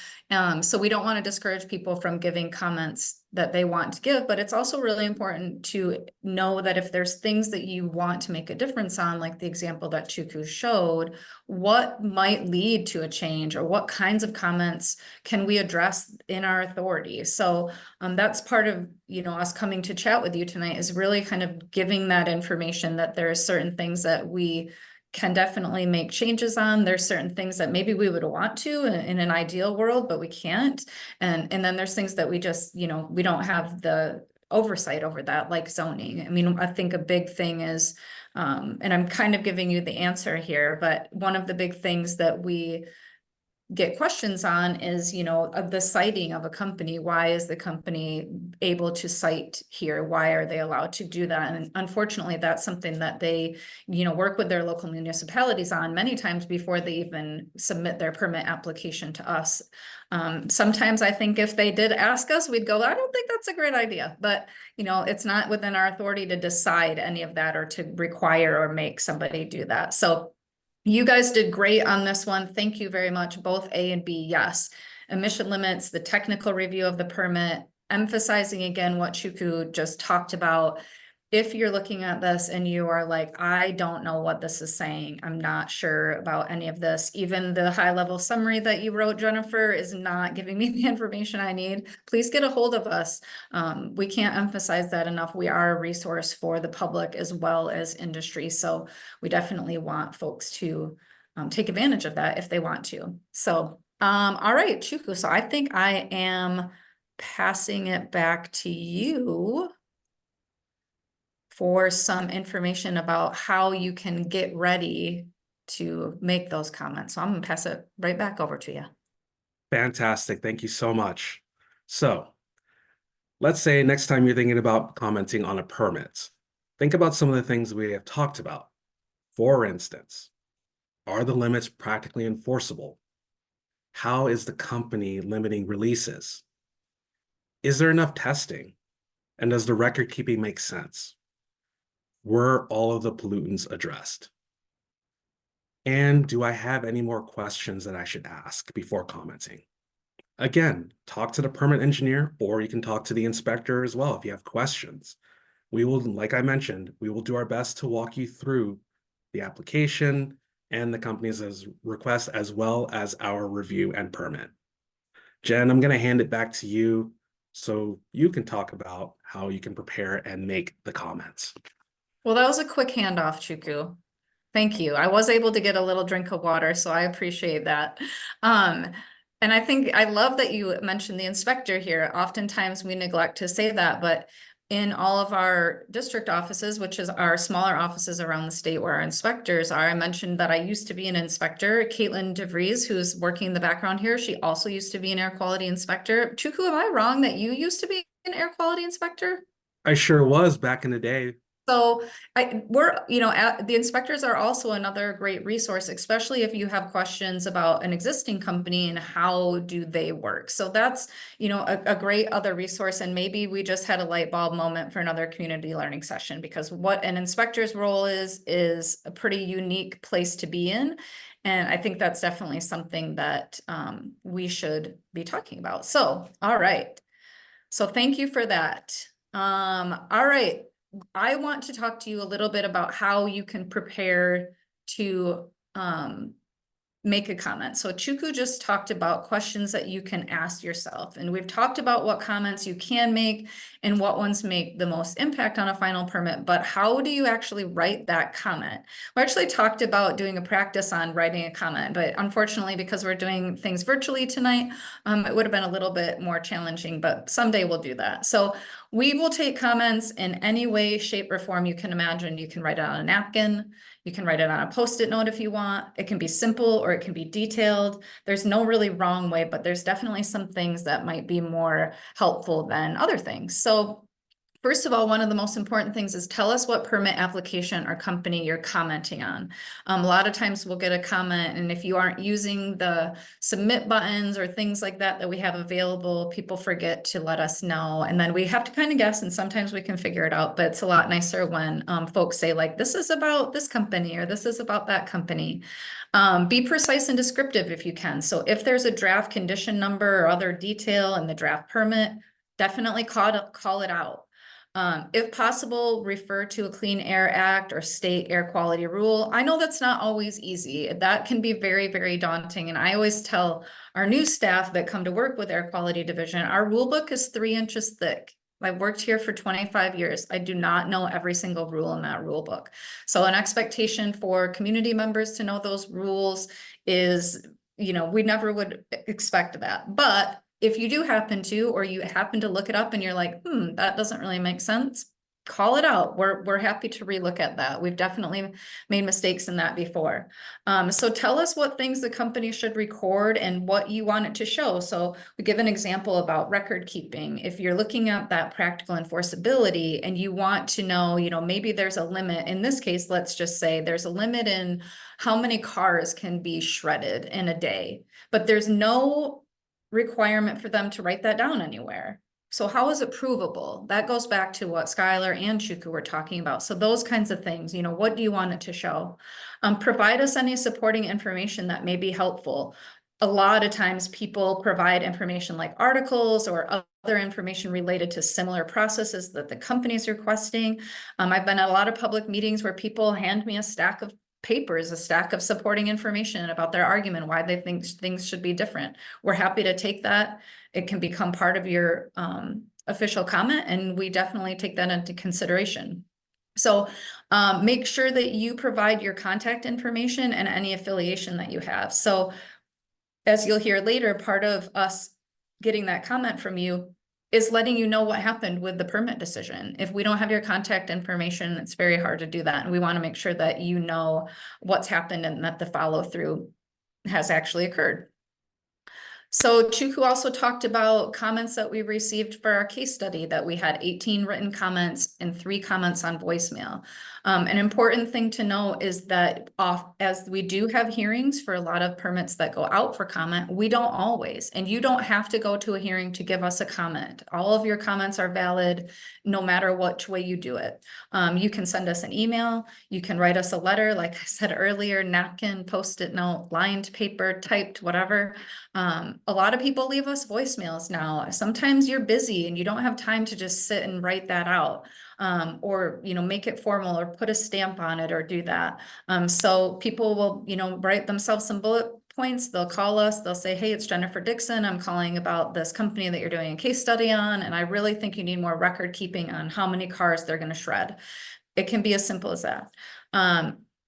So we don't want to discourage people from giving comments that they want to give, but it's also really important to know that if there's things that you want to make a difference on, like the example that Chuku showed, what might lead to a change, or what kinds of comments can we address in our authority? So that's part of, us coming to chat with you tonight, is really kind of giving that information that there are certain things that we can definitely make changes on. There's certain things that maybe we would want to in an ideal world, but we can't. And then there's things that we just, we don't have the oversight over that, like zoning. I mean, I think a big thing is, and I'm kind of giving you the answer here, but one of the big things that we get questions on is, the citing of a company. Why is the company able to cite here? Why are they allowed to do that? And unfortunately, that's something that they, work with their local municipalities on many times before they even submit their permit application to us. Sometimes I think if they did ask us, we'd go, I don't think that's a great idea, but it's not within our authority to decide any of that or to require or make somebody do that. So you guys did great on this one. Thank you very much. Both A and B, yes. Emission limits, the technical review of the permit, emphasizing again what Chuku just talked about. If you're looking at this and you are like, I don't know what this is saying, I'm not sure about any of this. Even the high level summary that you wrote, Jennifer, is not giving me the information I need. Please get a hold of us. We can't emphasize that enough. We are a resource for the public as well as industry. So we definitely want folks to take advantage of that if they want to. So, all right, Chuku. So I think I am passing it back to you for some information about how you can get ready to make those comments. So I'm gonna pass it right back over to you. Fantastic. Thank you so much. So let's say next time you're thinking about commenting on a permit, think about some of the things we have talked about. For instance, are the limits practically enforceable? How is the company limiting releases? Is there enough testing? And does the record keeping make sense? Were all of the pollutants addressed? And do I have any more questions that I should ask before commenting? Again, talk to the permit engineer, or you can talk to the inspector as well if you have questions. We will, like I mentioned, we will do our best to walk you through the application and the company's request, as well as our review and permit. Jen, I'm going to hand it back to you so you can talk about how you can prepare and make the comments. Well, that was a quick handoff, Chuku. Thank you. I was able to get a little drink of water, so I appreciate that. And I think I love that you mentioned the inspector here. Oftentimes we neglect to say that, but in all of our district offices, which is our smaller offices around the state where our inspectors are, I mentioned that I used to be an inspector. Caitlin DeVries, who's working in the background here, she also used to be an air quality inspector. Chuku, am I wrong that you used to be an air quality inspector? I sure was back in the day. So the inspectors are also another great resource, especially if you have questions about an existing company and how do they work. So that's, a great other resource. And maybe we just had a light bulb moment for another community learning session, because what an inspector's role is a pretty unique place to be in. And I think that's definitely something that we should be talking about. So, all right. So thank you for that. All right. I want to talk to you a little bit about how you can prepare to make a comment. So Chuku just talked about questions that you can ask yourself. And we've talked about what comments you can make and what ones make the most impact on a final permit, but how do you actually write that comment? We actually talked about doing a practice on writing a comment, but unfortunately, because we're doing things virtually tonight, it would have been a little bit more challenging, but someday we'll do that. So we will take comments in any way, shape, or form you can imagine. You can write it on a napkin. You can write it on a Post-it note if you want. It can be simple or it can be detailed. There's no really wrong way, but there's definitely some things that might be more helpful than other things. So first of all, one of the most important things is tell us what permit application or company you're commenting on. A lot of times we'll get a comment, and if you aren't using the submit buttons or things like that we have available, people forget to let us know. And then we have to kind of guess, and sometimes we can figure it out, but it's a lot nicer when folks say like, this is about this company or this is about that company. Be precise and descriptive if you can. So if there's a draft condition number or other detail in the draft permit, definitely call it out. If possible, refer to a Clean Air Act or state air quality rule. I know that's not always easy. That can be very, very daunting. And I always tell our new staff that come to work with Air Quality Division, our rule book is 3 inches thick. I've worked here for 25 years. I do not know every single rule in that rule book. So an expectation for community members to know those rules is, we never would expect that. But if you do happen to, or you happen to look it up and you're like, that doesn't really make sense, call it out. We're happy to relook at that. We've definitely made mistakes in that before. So tell us what things the company should record and what you want it to show. So we give an example about record keeping. If you're looking at that practical enforceability and you want to know, maybe there's a limit. In this case, let's just say there's a limit in how many cars can be shredded in a day, but there's no requirement for them to write that down anywhere. So how is it provable? That goes back to what Skylar and Chuku were talking about. So those kinds of things, what do you want it to show? Provide us any supporting information that may be helpful. A lot of times people provide information like articles or other information related to similar processes that the company's requesting. I've been at a lot of public meetings where people hand me a stack of papers, a stack of supporting information about their argument, why they think things should be different. We're happy to take that. It can become part of your official comment, and we definitely take that into consideration. So make sure that you provide your contact information and any affiliation that you have. So as you'll hear later, part of us getting that comment from you is letting you know what happened with the permit decision. If we don't have your contact information, it's very hard to do that. And we want to make sure that you know what's happened and that the follow through has actually occurred. So Chuku also talked about comments that we received for our case study, that we had 18 written comments and 3 comments on voicemail. An important thing to know is that as we do have hearings for a lot of permits that go out for comment, we don't always, and you don't have to go to a hearing to give us a comment. All of your comments are valid, no matter which way you do it. You can send us an email, you can write us a letter, like I said earlier, napkin, post-it note, lined paper, typed, whatever. A lot of people leave us voicemails now. Sometimes you're busy and you don't have time to just sit and write that out. Or, make it formal or put a stamp on it or do that. So people will, write themselves some bullet points. They'll call us, they'll say, hey, it's Jennifer Dixon. I'm calling about this company that you're doing a case study on. And I really think you need more record keeping on how many cars they're going to shred. It can be as simple as that.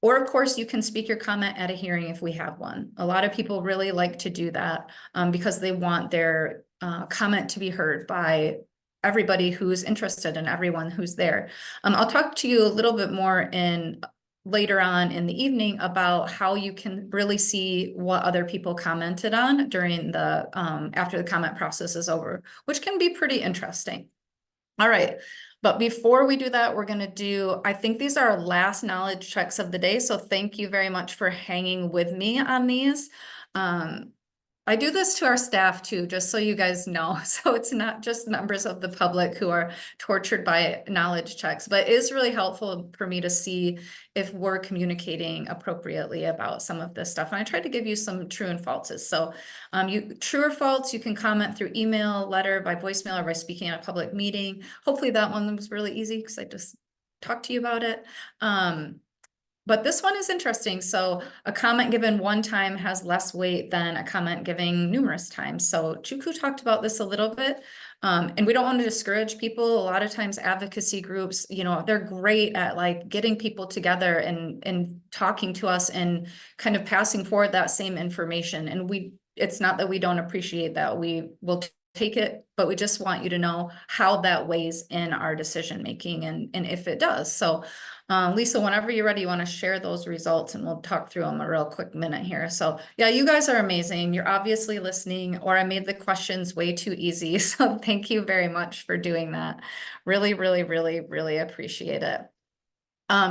Or of course, you can speak your comment at a hearing if we have one. A lot of people really like to do that because they want their comment to be heard by everybody who's interested and everyone who's there. I'll talk to you a little bit more later on in the evening about how you can really see what other people commented on during the after the comment process is over, which can be pretty interesting. All right. But before we do that, we're going to do, I think these are our last knowledge checks of the day. So thank you very much for hanging with me on these. I do this to our staff too, just so you guys know. So it's not just members of the public who are tortured by knowledge checks, but it is really helpful for me to see if we're communicating appropriately about some of this stuff. And I tried to give you some true and falses. So true or false, you can comment through email, letter, by voicemail, or by speaking at a public meeting. Hopefully that one was really easy because I just talked to you about it. But this one is interesting. So a comment given one time has less weight than a comment given numerous times. So Chuku talked about this a little bit. And we don't want to discourage people. A lot of times advocacy groups, they're great at like getting people together and talking to us and kind of passing forward that same information. And it's not that we don't appreciate that. We will take it, but we just want you to know how that weighs in our decision making and if it does. So Lisa, whenever you're ready, you want to share those results and we'll talk through them a real quick minute here. So yeah, you guys are amazing. You're obviously listening, or I made the questions way too easy. So thank you very much for doing that. Really, really, really, really appreciate it.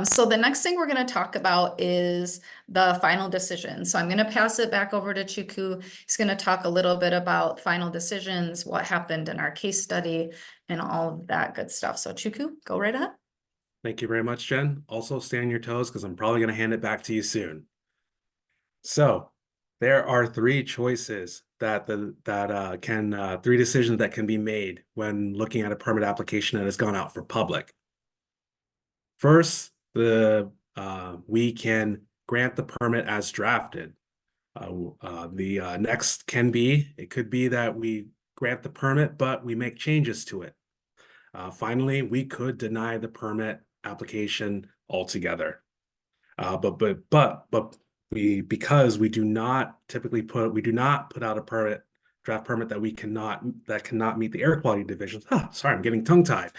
So the next thing we're going to talk about is the final decision. So I'm going to pass it back over to Chuku. He's going to talk a little bit about final decisions, what happened in our case study, and all of that good stuff. So Chuku, go right ahead. Thank you very much, Jen. Also stay on your toes because I'm probably going to hand it back to you soon. So there are three choices three decisions that can be made when looking at a permit application that has gone out for public. First, we can grant the permit as drafted. The next it could be that we grant the permit, but we make changes to it. Finally, we could deny the permit application altogether. Because we do not put out a draft permit that cannot meet the air quality divisions. Sorry, I'm getting tongue-tied.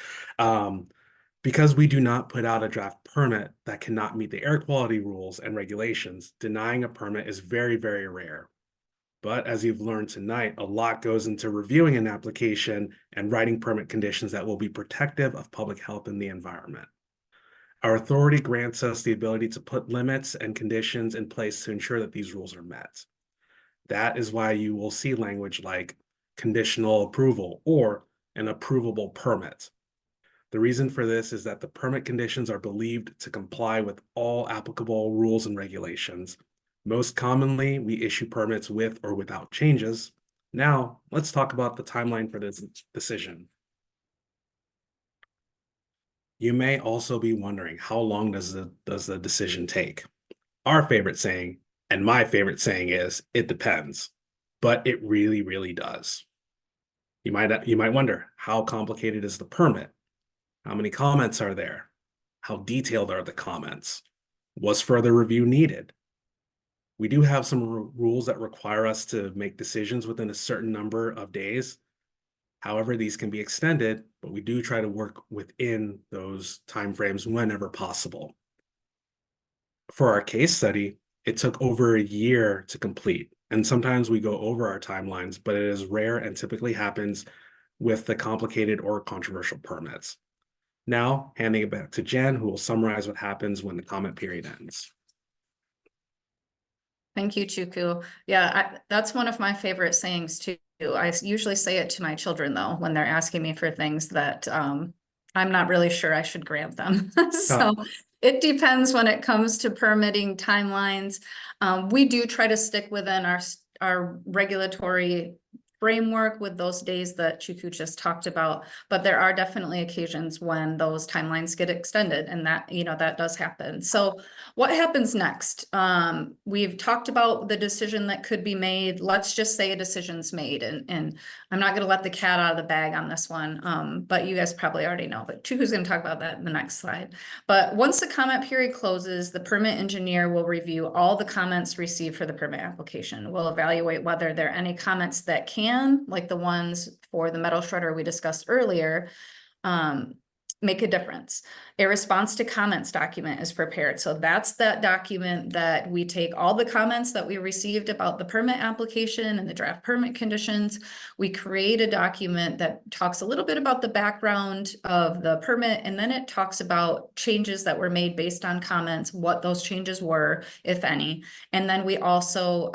Because we do not put out a draft permit that cannot meet the air quality rules and regulations, denying a permit is very, very rare. But as you've learned tonight, a lot goes into reviewing an application and writing permit conditions that will be protective of public health and the environment. Our authority grants us the ability to put limits and conditions in place to ensure that these rules are met. That is why you will see language like conditional approval or an approvable permit. The reason for this is that the permit conditions are believed to comply with all applicable rules and regulations. Most commonly, we issue permits with or without changes. Now, let's talk about the timeline for this decision. You may also be wondering, how long does the decision take? Our favorite saying, and my favorite saying is, it depends, but it really, really does. You might wonder, how complicated is the permit? How many comments are there? How detailed are the comments? Was further review needed? We do have some rules that require us to make decisions within a certain number of days. However, these can be extended, but we do try to work within those timeframes whenever possible. For our case study, it took over a year to complete, and sometimes we go over our timelines, but it is rare and typically happens with the complicated or controversial permits. Now, handing it back to Jen, who will summarize what happens when the comment period ends. Thank you, Chuku. Yeah, that's one of my favorite sayings too. I usually say it to my children though, when they're asking me for things that I'm not really sure I should grant them. So it depends when it comes to permitting timelines. We do try to stick within our regulatory framework with those days that Chuku just talked about, but there are definitely occasions when those timelines get extended, and that, you know, that does happen. So what happens next? We've talked about the decision that could be made. Let's just say a decision's made, and I'm not going to let the cat out of the bag on this one, but you guys probably already know, but Chuku's going to talk about that in the next slide. But once the comment period closes, the permit engineer will review all the comments received for the permit application. We'll evaluate whether there are any comments that like the ones for the metal shredder we discussed earlier, make a difference. A response to comments document is prepared. So that's that document that we take all the comments that we received about the permit application and the draft permit conditions. We create a document that talks a little bit about the background of the permit, and then it talks about changes that were made based on comments, what those changes were, if any. And then we also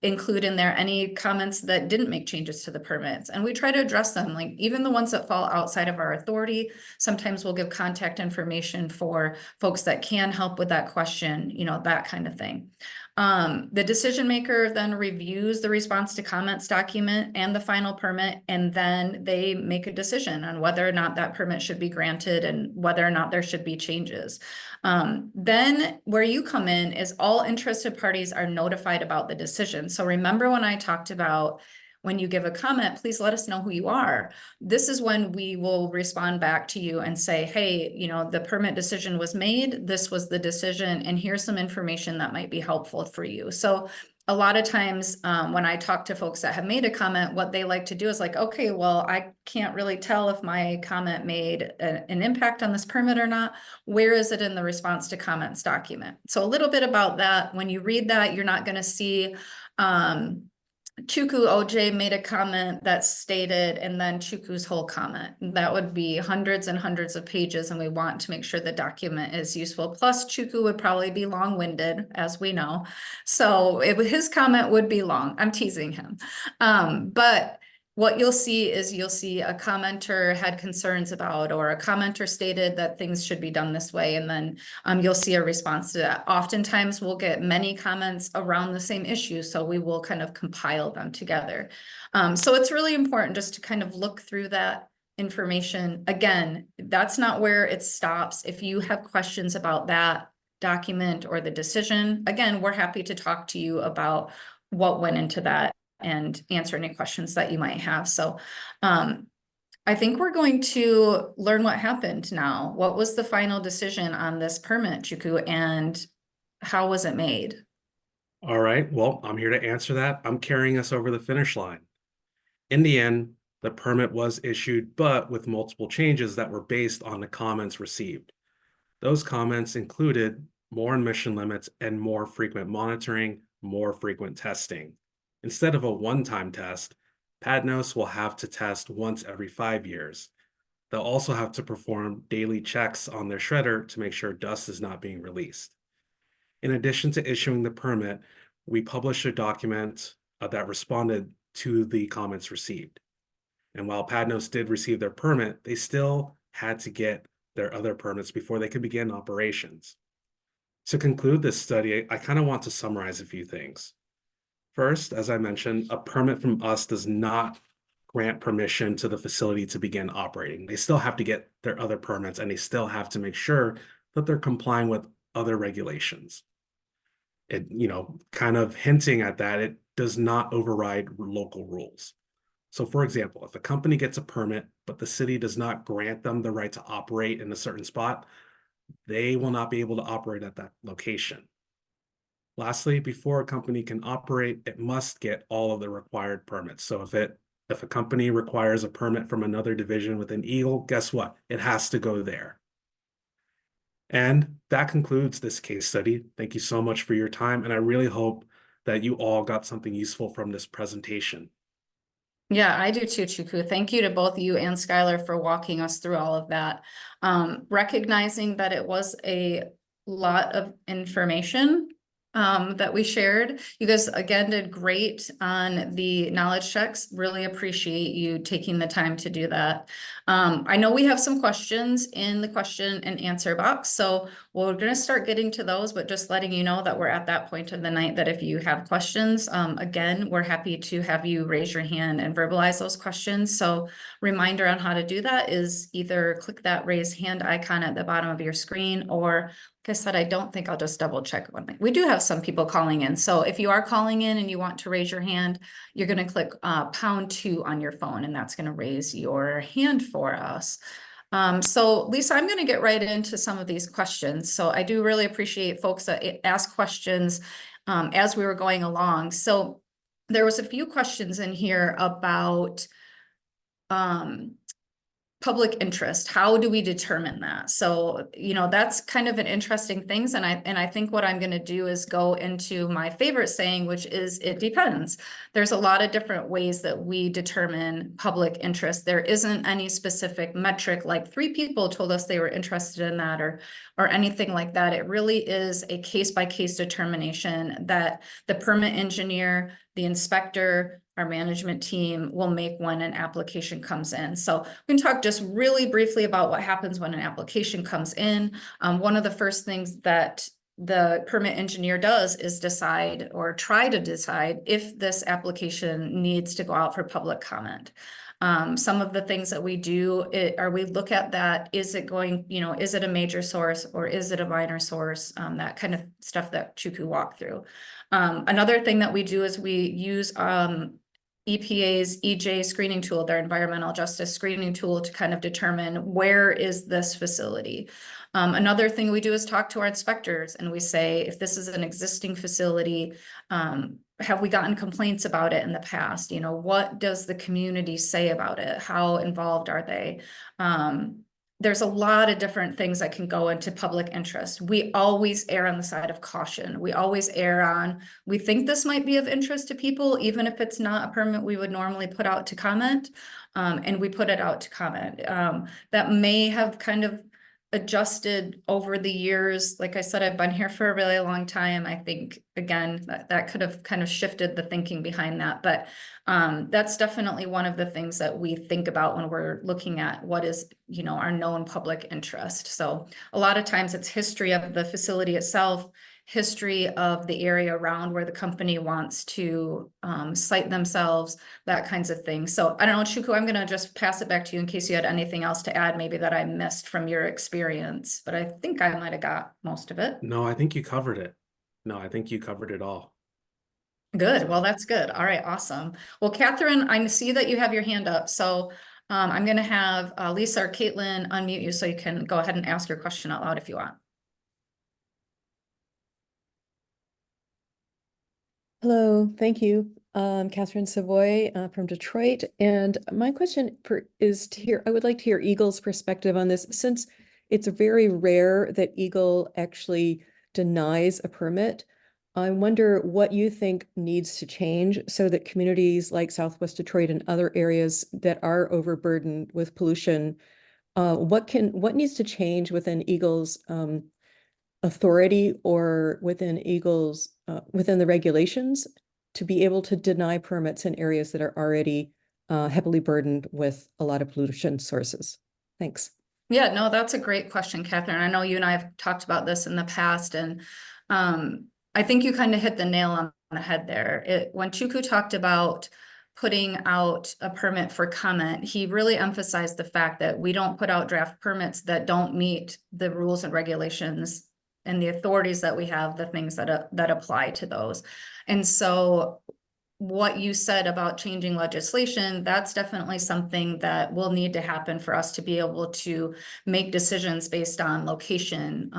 include in there any comments that didn't make changes to the permits. And we try to address them, like even the ones that fall outside of our authority. Sometimes we'll give contact information for folks that can help with that question, you know, that kind of thing. The decision maker then reviews the response to comments document and the final permit, and then they make a decision on whether or not that permit should be granted and whether or not there should be changes. Then where you come in is all interested parties are notified about the decision. So remember when I talked about when you give a comment, please let us know who you are. This is when we will respond back to you and say, hey, you know, the permit decision was made, this was the decision, and here's some information that might be helpful for you. So a lot of times when I talk to folks that have made a comment, what they like to do is like, okay, well, I can't really tell if my comment made an impact on this permit or not. Where is it in the response to comments document? So a little bit about that. When you read that, you're not going to see Chuku OJ made a comment that stated, and then Chuku's whole comment. That would be hundreds and hundreds of pages, and we want to make sure the document is useful. Plus, Chuku would probably be long-winded, as we know. So his comment would be long. I'm teasing him. But what you'll see is you'll see a commenter had concerns about, or a commenter stated that things should be done this way, and then you'll see a response to that. Oftentimes we'll get many comments around the same issue, so we will kind of compile them together. So it's really important just to kind of look through that information. Again, that's not where it stops. If you have questions about that document or the decision, again, we're happy to talk to you about what went into that and answer any questions that you might have. So I think we're going to learn what happened now. What was the final decision on this permit, Chuku, and how was it made? All right, well, I'm here to answer that. I'm carrying us over the finish line. In the end, the permit was issued, but with multiple changes that were based on the comments received. Those comments included more emission limits and more frequent monitoring, more frequent testing. Instead of a one-time test, PADNOS will have to test once every 5 years. They'll also have to perform daily checks on their shredder to make sure dust is not being released. In addition to issuing the permit, we published a document that responded to the comments received. And while PADNOS did receive their permit, they still had to get their other permits before they could begin operations. To conclude this study, I kind of want to summarize a few things. First, as I mentioned, a permit from us does not grant permission to the facility to begin operating. They still have to get their other permits, and they still have to make sure that they're complying with other regulations. It, you know, kind of hinting at that, it does not override local rules. So for example, if a company gets a permit, but the city does not grant them the right to operate in a certain spot, they will not be able to operate at that location. Lastly, before a company can operate, it must get all of the required permits. So if a company requires a permit from another division within EGLE, guess what? It has to go there. And that concludes this case study. Thank you so much for your time, and I really hope that you all got something useful from this presentation. Yeah, I do too, Chuku. Thank you to both you and Skylar for walking us through all of that. Recognizing that it was a lot of information that we shared. You guys again did great on the knowledge checks. Really appreciate you taking the time to do that. I know we have some questions in the question and answer box, so we're going to start getting to those, but just letting you know that we're at that point of the night that if you have questions, again, we're happy to have you raise your hand and verbalize those questions. So reminder on how to do that is either click that raise hand icon at the bottom of your screen, or like I said, I don't think I'll just double check one thing. We do have some people calling in. So if you are calling in and you want to raise your hand, you're going to click #2 on your phone, and that's going to raise your hand for us. So Lisa, I'm going to get right into some of these questions. So I do really appreciate folks that ask questions as we were going along. So there was a few questions in here about public interest. How do we determine that? So, you know, that's kind of an interesting thing. And I think what I'm going to do is go into my favorite saying, which is it depends. There's a lot of different ways that we determine public interest. There isn't any specific metric like 3 people told us they were interested in that or anything like that. It really is a case-by-case determination that the permit engineer, the inspector, our management team will make when an application comes in. So we can talk just really briefly about what happens when an application comes in. One of the first things that the permit engineer does is decide or try to decide if this application needs to go out for public comment. Some of the things that we do are we look at that, is it going, you know, is it a major source or is it a minor source? That kind of stuff that Chuku walked through. Another thing that we do is we use EPA's EJ screening tool, their environmental justice screening tool, to kind of determine where is this facility. Another thing we do is talk to our inspectors and we say, if this is an existing facility, have we gotten complaints about it in the past? You know, what does the community say about it? How involved are they? There's a lot of different things that can go into public interest. We always err on the side of caution. We always err on, we think this might be of interest to people, even if it's not a permit we would normally put out to comment, and we put it out to comment. That may have kind of adjusted over the years. Like I said, I've been here for a really long time. I think, again, that could have kind of shifted the thinking behind that. But that's definitely one of the things that we think about when we're looking at what is, you know, our known public interest. So a lot of times it's history of the facility itself, history of the area around where the company wants to site themselves, that kinds of things. So I don't know, Chuku, I'm going to just pass it back to you in case you had anything else to add, maybe that I missed from your experience, but I think I might have got most of it. No, I think you covered it. No, I think you covered it all. Good. Well, that's good. All right. Awesome. Well, Catherine, I see that you have your hand up. So I'm going to have Lisa or Caitlin unmute you so you can go ahead and ask your question out loud if you want. Hello, thank you. Catherine Savoy from Detroit. And my question is to hear, I would like to hear EGLE's perspective on this, since it's very rare that EGLE actually denies a permit. I wonder what you think needs to change so that communities like Southwest Detroit and other areas that are overburdened with pollution, what needs to change within EGLE's authority or within EGLE's within the regulations to be able to deny permits in areas that are already heavily burdened with a lot of pollution sources? Thanks. Yeah, no, that's a great question, Catherine. I know you and I have talked about this in the past, and I think you kind of hit the nail on the head there. When Chuku talked about putting out a permit for comment, he really emphasized the fact that we don't put out draft permits that don't meet the rules and regulations and the authorities that we have, the things that apply to those. And so what you said about changing legislation, that's definitely something that will need to happen for us to be able to make decisions based on location.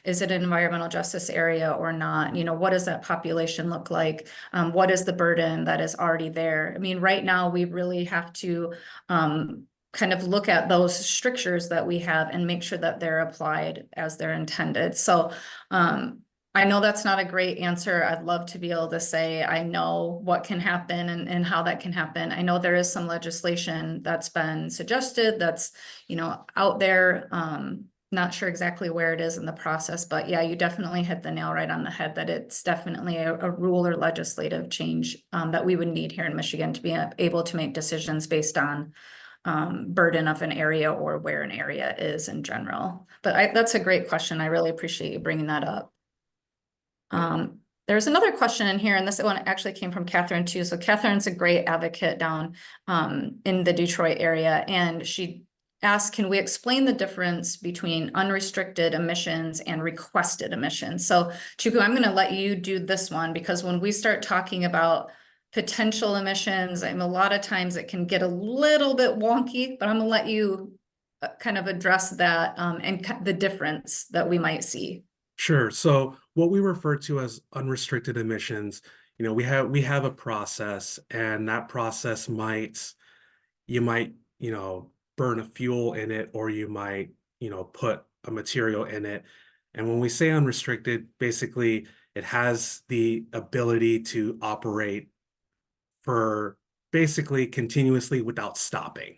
Is it an environmental justice area or not? You know, what does that population look like? What is the burden that is already there? I mean, right now we really have to kind of look at those strictures that we have and make sure that they're applied as they're intended. So I know that's not a great answer. I'd love to be able to say, I know what can happen and how that can happen. I know there is some legislation that's been suggested that's, out there. Not sure exactly where it is in the process, but yeah, you definitely hit the nail right on the head that it's definitely a rule or legislative change that we would need here in Michigan to be able to make decisions based on burden of an area or where an area is in general. But that's a great question. I really appreciate you bringing that up. There's another question in here, and this one actually came from Catherine too. So Catherine's a great advocate down in the Detroit area, and she asked, can we explain the difference between unrestricted emissions and requested emissions? So Chuku, I'm going to let you do this one, because when we start talking about potential emissions, a lot of times it can get a little bit wonky, but I'm going to let you kind of address that and the difference that we might see. Sure. So what we refer to as unrestricted emissions, we have a process, and that process you might burn a fuel in it, or you might put a material in it. And when we say unrestricted, basically it has the ability to operate for basically continuously without stopping.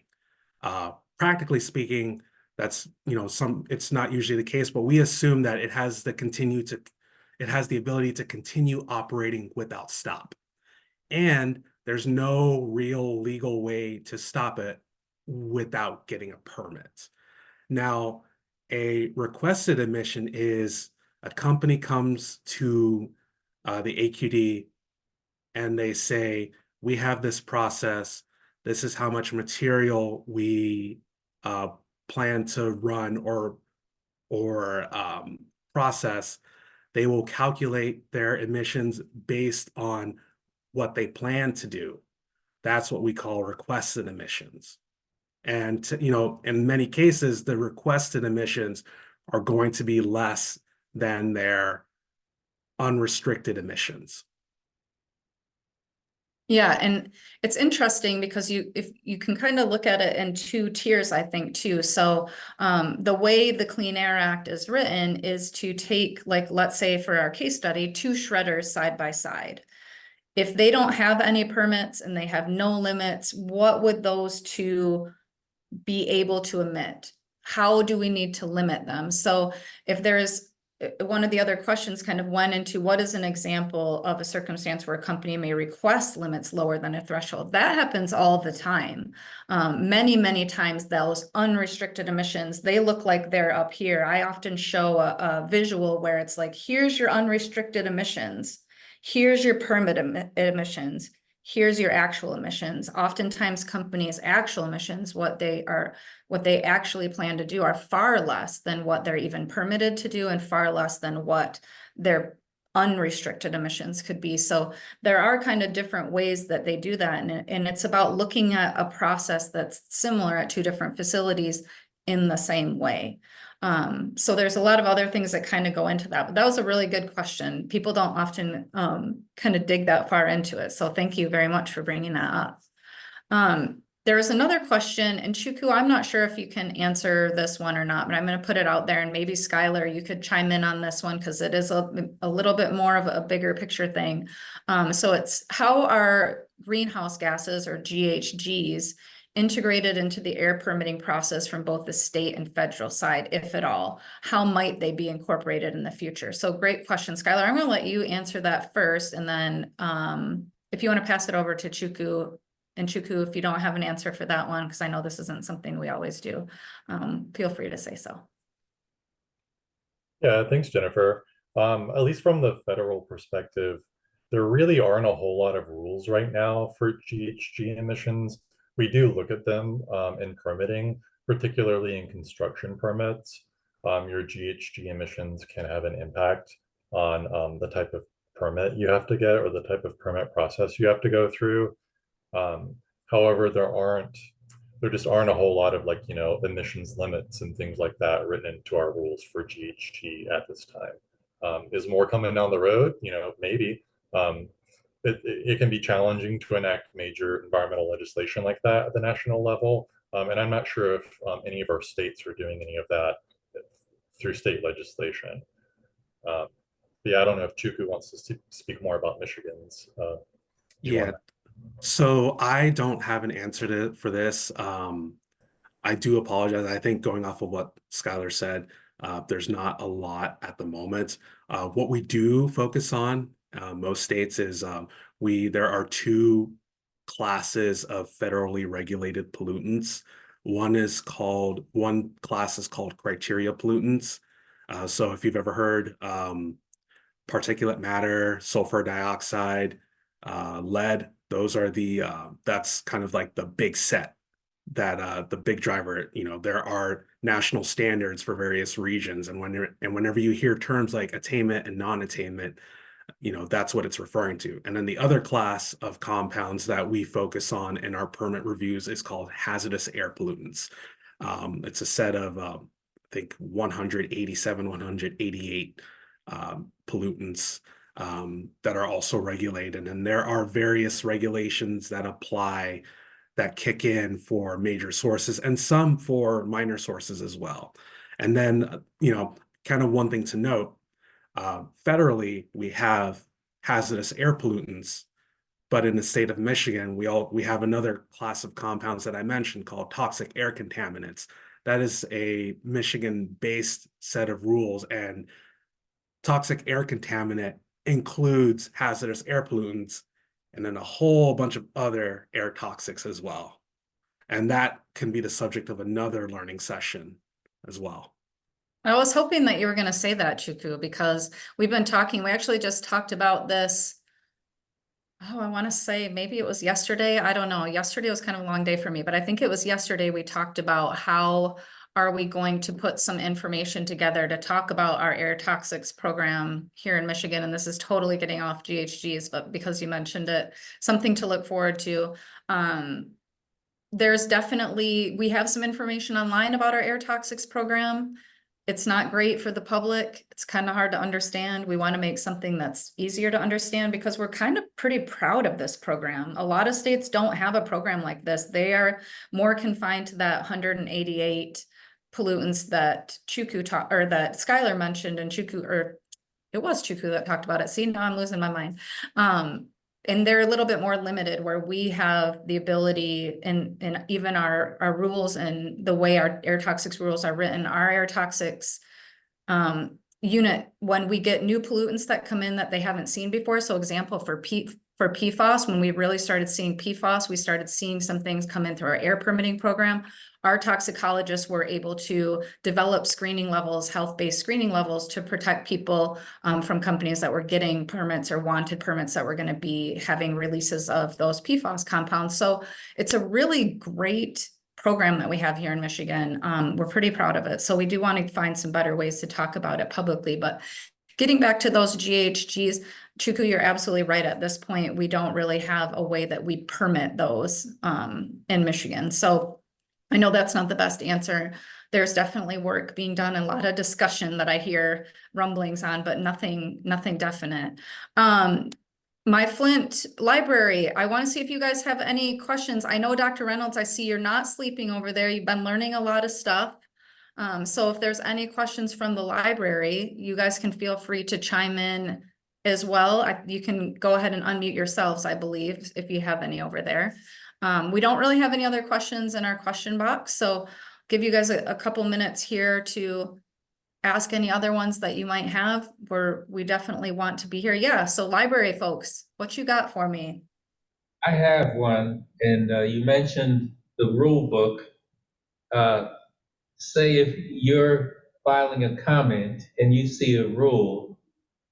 Practically speaking, that's it's not usually the case, but we assume that it has the ability to continue operating without stop. And there's no real legal way to stop it without getting a permit. Now, a requested emission is a company comes to the AQD and they say, we have this process. This is how much material we plan to run or process. They will calculate their emissions based on what they plan to do. That's what we call requested emissions. And in many cases, the requested emissions are going to be less than their unrestricted emissions. Yeah, and it's interesting because if you can kind of look at it in two tiers, I think too. So the way the Clean Air Act is written is to take, like, let's say for our case study, two shredders side by side. If they don't have any permits and they have no limits, what would those two be able to emit? How do we need to limit them? So if there's one of the other questions kind of went into what is an example of a circumstance where a company may request limits lower than a threshold. That happens all the time. Many times those unrestricted emissions, they look like they're up here. I often show a visual where it's like, here's your unrestricted emissions. Here's your permit emissions. Here's your actual emissions. Oftentimes companies' actual emissions, what they actually plan to do are far less than what they're even permitted to do and far less than what their unrestricted emissions could be. So there are kind of different ways that they do that. And it's about looking at a process that's similar at two different facilities in the same way. So there's a lot of other things that kind of go into that, but that was a really good question. People don't often kind of dig that far into it. So thank you very much for bringing that up. There is another question, and Chuku, I'm not sure if you can answer this one or not, but I'm going to put it out there, and maybe Skylar, you could chime in on this one because it is a little bit more of a bigger picture thing. So it's, how are greenhouse gases or GHGs integrated into the air permitting process from both the state and federal side, if at all? How might they be incorporated in the future? So great question, Skylar. I'm going to let you answer that first, and then if you want to pass it over to Chuku. And Chuku, if you don't have an answer for that one, because I know this isn't something we always do, feel free to say so. Yeah, thanks, Jennifer. At least from the federal perspective, there really aren't a whole lot of rules right now for GHG emissions. We do look at them in permitting, particularly in construction permits. Your GHG emissions can have an impact on the type of permit you have to get or the type of permit process you have to go through. However, there just aren't a whole lot of emissions limits and things like that written into our rules for GHG at this time. Is more coming down the road? Maybe. It can be challenging to enact major environmental legislation like that at the national level. And I'm not sure if any of our states are doing any of that through state legislation. But yeah, I don't know if Chuku wants to speak more about Michigan's. Yeah, so I don't have an answer for this. I do apologize. I think going off of what Skylar said, there's not a lot at the moment. What we do focus on, most states, is there are two classes of federally regulated pollutants. One class is called criteria pollutants. So if you've ever heard particulate matter, sulfur dioxide, lead, those are that's kind of like the big set that the big driver. There are national standards for various regions, and whenever you hear terms like attainment and non-attainment, that's what it's referring to. And then the other class of compounds that we focus on in our permit reviews is called hazardous air pollutants. It's a set of I think 187, 188 pollutants that are also regulated, and there are various regulations that apply that kick in for major sources and some for minor sources as well. And then, kind of one thing to note, federally, we have hazardous air pollutants, but in the state of Michigan, we have another class of compounds that I mentioned called toxic air contaminants. That is a Michigan-based set of rules, and toxic air contaminant includes hazardous air pollutants and then a whole bunch of other air toxics as well. And that can be the subject of another learning session as well. I was hoping that you were going to say that, Chuku, because we actually just talked about this. Oh, I want to say maybe it was yesterday. I don't know. Yesterday was kind of a long day for me, but I think it was yesterday we talked about how are we going to put some information together to talk about our air toxics program here in Michigan. And this is totally getting off GHGs, but because you mentioned it, something to look forward to. We have some information online about our air toxics program. It's not great for the public. It's kind of hard to understand. We want to make something that's easier to understand because we're kind of pretty proud of this program. A lot of states don't have a program like this. They are more confined to that 188 pollutants that that Skylar mentioned, and it was Chuku that talked about it. See, now I'm losing my mind. And they're a little bit more limited, where we have the ability, and even our rules and the way our air toxics rules are written, our air toxics unit, when we get new pollutants that come in that they haven't seen before. So example, for PFAS, when we really started seeing PFAS, we started seeing some things come in through our air permitting program. Our toxicologists were able to develop screening levels, health-based screening levels, to protect people from companies that were getting permits or wanted permits that were going to be having releases of those PFAS compounds. So it's a really great program that we have here in Michigan. We're pretty proud of it. So we do want to find some better ways to talk about it publicly. But getting back to those GHGs, Chuku, you're absolutely right. At this point, we don't really have a way that we permit those in Michigan. So I know that's not the best answer. There's definitely work being done and a lot of discussion that I hear rumblings on, but nothing definite. My Flint library, I want to see if you guys have any questions. I know, Dr. Reynolds, I see you're not sleeping over there. You've been learning a lot of stuff. So if there's any questions from the library, you guys can feel free to chime in as well. You can go ahead and unmute yourselves, I believe, if you have any over there. We don't really have any other questions in our question box, so give you guys a couple minutes here to ask any other ones that you might have. We definitely want to be here. Yeah, so library folks, what you got for me? I have one, and you mentioned the rule book. Say if you're filing a comment and you see a rule,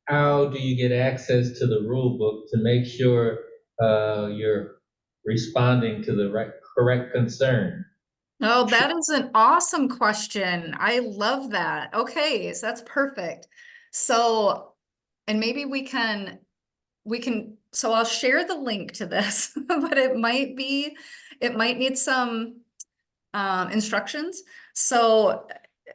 how do you get access to the rule book to make sure you're responding to the correct concern? Oh, that is an awesome question. I love that. Okay, so that's perfect. So, and maybe we can, so I'll share the link to this, but it might need some instructions. So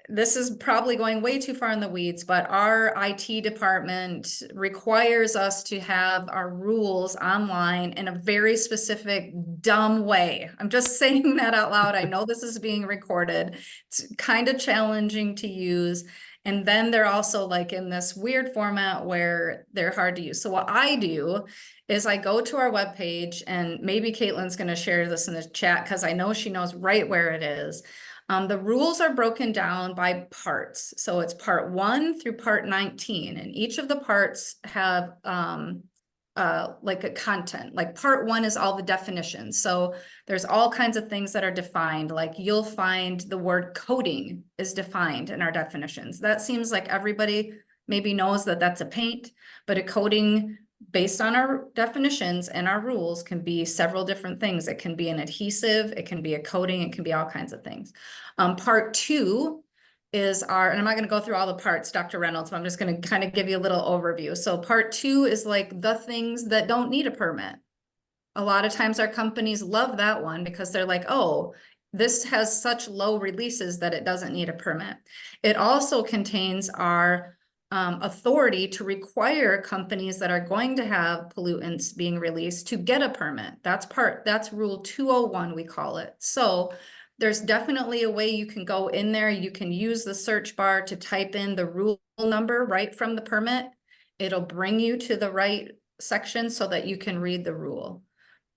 this is probably going way too far in the weeds, but our IT department requires us to have our rules online in a very specific, dumb way. I'm just saying that out loud. I know this is being recorded. It's kind of challenging to use. And then they're also like in this weird format where they're hard to use. So what I do is I go to our webpage, and maybe Caitlin's going to share this in the chat because I know she knows right where it is. The rules are broken down by parts. So it's part 1 through part 19, and each of the parts have like a content. Like part 1 is all the definitions. So there's all kinds of things that are defined. Like you'll find the word coding is defined in our definitions. That seems like everybody maybe knows that that's a paint, but a coating based on our definitions and our rules can be several different things. It can be an adhesive, it can be a coating, it can be all kinds of things. Part 2 is and I'm not going to go through all the parts, Dr. Reynolds, but I'm just going to kind of give you a little overview. So part 2 is like the things that don't need a permit. A lot of times our companies love that one because they're like, oh, this has such low releases that it doesn't need a permit. It also contains our authority to require companies that are going to have pollutants being released to get a permit. That's rule 201, we call it. So there's definitely a way you can go in there. You can use the search bar to type in the rule number right from the permit. It'll bring you to the right section so that you can read the rule.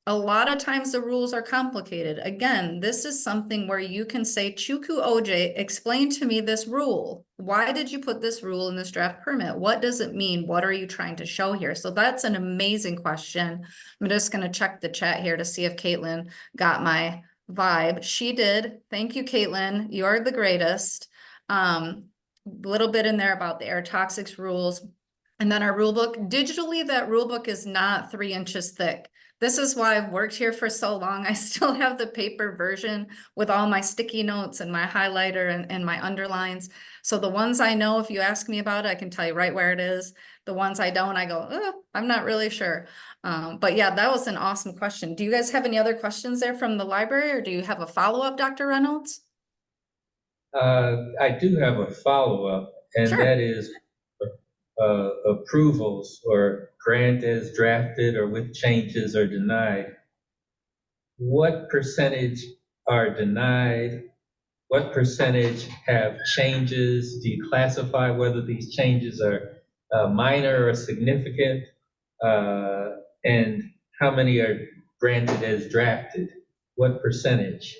A lot of times the rules are complicated. Again, this is something where you can say, Chuku OJ, explain to me this rule. Why did you put this rule in this draft permit? What does it mean? What are you trying to show here? So that's an amazing question. I'm just going to check the chat here to see if Caitlin got my vibe. She did. Thank you, Caitlin. You're the greatest. Little bit in there about the air toxics rules. And then our rule book. Digitally, that rule book is not 3 inches thick. This is why I've worked here for so long. I still have the paper version with all my sticky notes and my highlighter and my underlines. So the ones I know, if you ask me about it, I can tell you right where it is. The ones I don't, I go, oh, I'm not really sure. But yeah, that was an awesome question. Do you guys have any other questions there from the library, or do you have a follow-up, Dr. Reynolds? I do have a follow-up, and Sure. that is approvals or grant as drafted or with changes are denied. What percentage are denied? What percentage have changes? Do you classify whether these changes are minor or significant? And how many are granted as drafted? What percentage?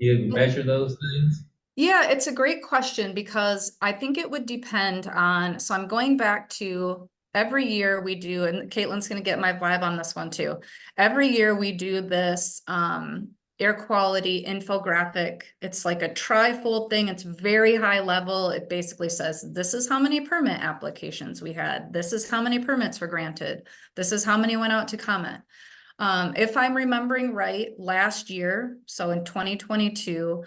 Do you measure those things? Yeah, it's a great question because I think it would depend on, so I'm going back to every year we do, and Caitlin's going to get my vibe on this one too. Every year we do this air quality infographic. It's like a trifold thing. It's very high level. It basically says, this is how many permit applications we had. This is how many permits were granted. This is how many went out to comment. If I'm remembering right, last year, so in 2022,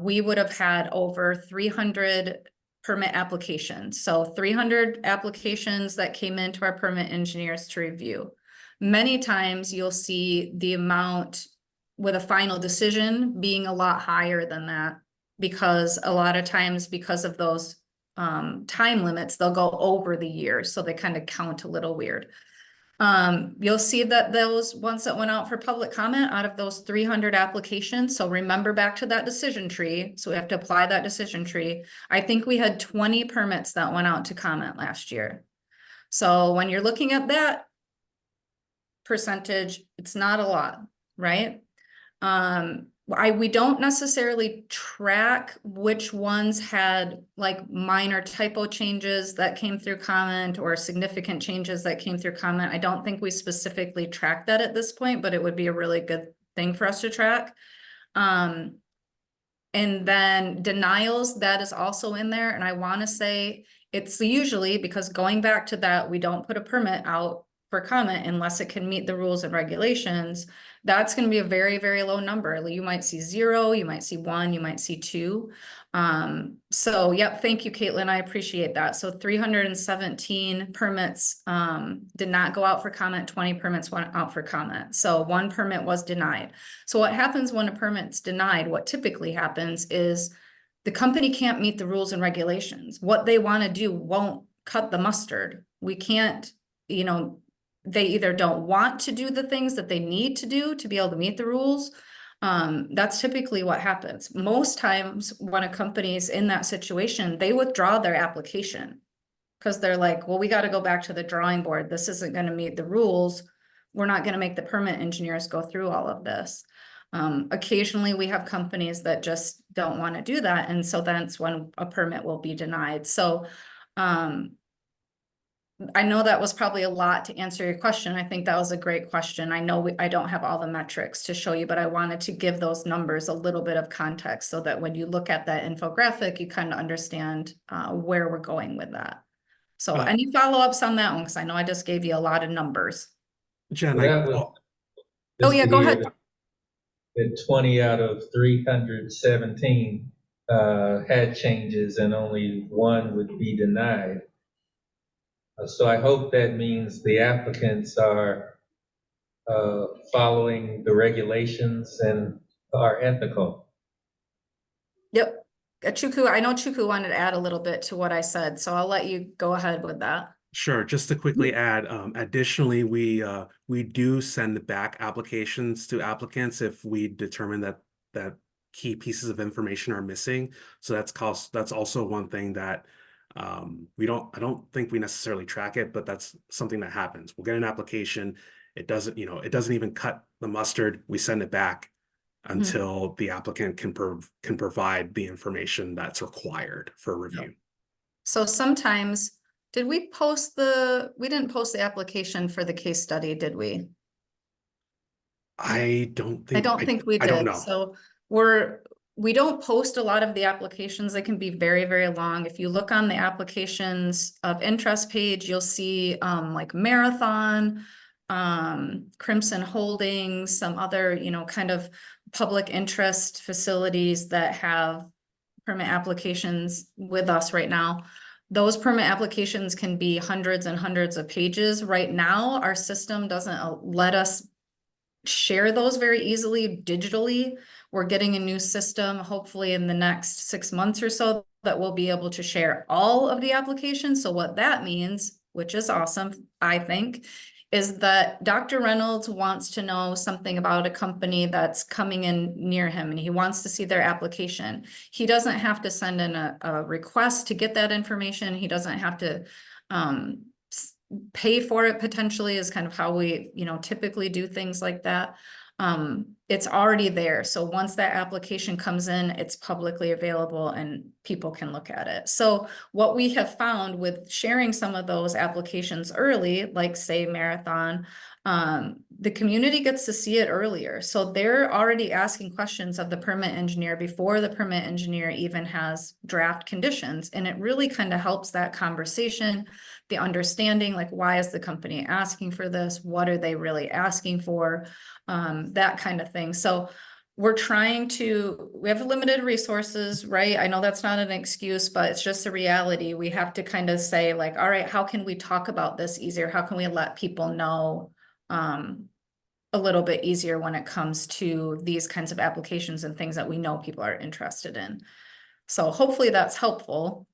we would have had over 300 permit applications. So 300 applications that came into our permit engineers to review. Many times you'll see the amount with a final decision being a lot higher than that, because a lot of times because of those time limits, they'll go over the year. So they kind of count a little weird. You'll see that those ones that went out for public comment out of those 300 applications. So remember back to that decision tree. So we have to apply that decision tree. I think we had 20 permits that went out to comment last year. So when you're looking at that percentage, it's not a lot, right? We don't necessarily track which ones had like minor typo changes that came through comment or significant changes that came through comment. I don't think we specifically track that at this point, but it would be a really good thing for us to track. And then denials, that is also in there. And I want to say it's usually, because going back to that, we don't put a permit out for comment unless it can meet the rules and regulations. That's going to be a very, very low number. You might see 0, you might see 1, you might see 2. So yep, thank you, Caitlin. I appreciate that. So 317 permits did not go out for comment, 20 permits went out for comment. So 1 permit was denied. So what happens when a permit's denied, what typically happens is the company can't meet the rules and regulations. What they want to do won't cut the mustard. We can't, you know, they either don't want to do the things that they need to do to be able to meet the rules, That's typically what happens. Most times when a company's in that situation, they withdraw their application. Because they're like, well, we got to go back to the drawing board. This isn't going to meet the rules. We're not going to make the permit engineers go through all of this. Occasionally we have companies that just don't want to do that. And so that's when a permit will be denied. So I know that was probably a lot to answer your question. I think that was a great question. I know I don't have all the metrics to show you, but I wanted to give those numbers a little bit of context so that when you look at that infographic, you kind of understand where we're going with that. So any follow-ups on that one? Because I know I just gave you a lot of numbers. Jen, That was Oh just yeah, to go hear ahead. that 20 out of 317 had changes and only one would be denied. So I hope that means the applicants are following the regulations and are ethical. Yep. Chuku, I know Chuku wanted to add a little bit to what I said, so I'll let you go ahead with that. Sure. Just to quickly add, additionally, we do send back applications to applicants if we determine that key pieces of information are missing. So that's also one thing that I don't think we necessarily track it, but that's something that happens. We'll get an application. It doesn't even cut the mustard. We send it back until the applicant can provide the information that's required for review. So sometimes, did we post we didn't post the application for the case study, did we? I don't think We I don't did. know. So we don't post a lot of the applications. They can be very, very long. If you look on the applications of interest page, you'll see like Marathon, Crimson Holdings, some other, kind of public interest facilities that have permit applications with us right now. Those permit applications can be hundreds and hundreds of pages. Right now, our system doesn't let us share those very easily digitally. We're getting a new system, hopefully in the next 6 months or so, that we'll be able to share all of the applications. So what that means, which is awesome, I think, is that Dr. Reynolds wants to know something about a company that's coming in near him and he wants to see their application. He doesn't have to send in a request to get that information. He doesn't have to pay for it potentially, is kind of how we, typically do things like that. It's already there. So once that application comes in, it's publicly available and people can look at it. So what we have found with sharing some of those applications early, like say Marathon, the community gets to see it earlier. So they're already asking questions of the permit engineer before the permit engineer even has draft conditions. And it really kind of helps that conversation, the understanding, like, why is the company asking for this? What are they really asking for? That kind of thing. So we have limited resources, right? I know that's not an excuse, but it's just a reality. We have to kind of say like, all right, how can we talk about this easier? How can we let people know a little bit easier when it comes to these kinds of applications and things that we know people are interested in? So hopefully that's helpful.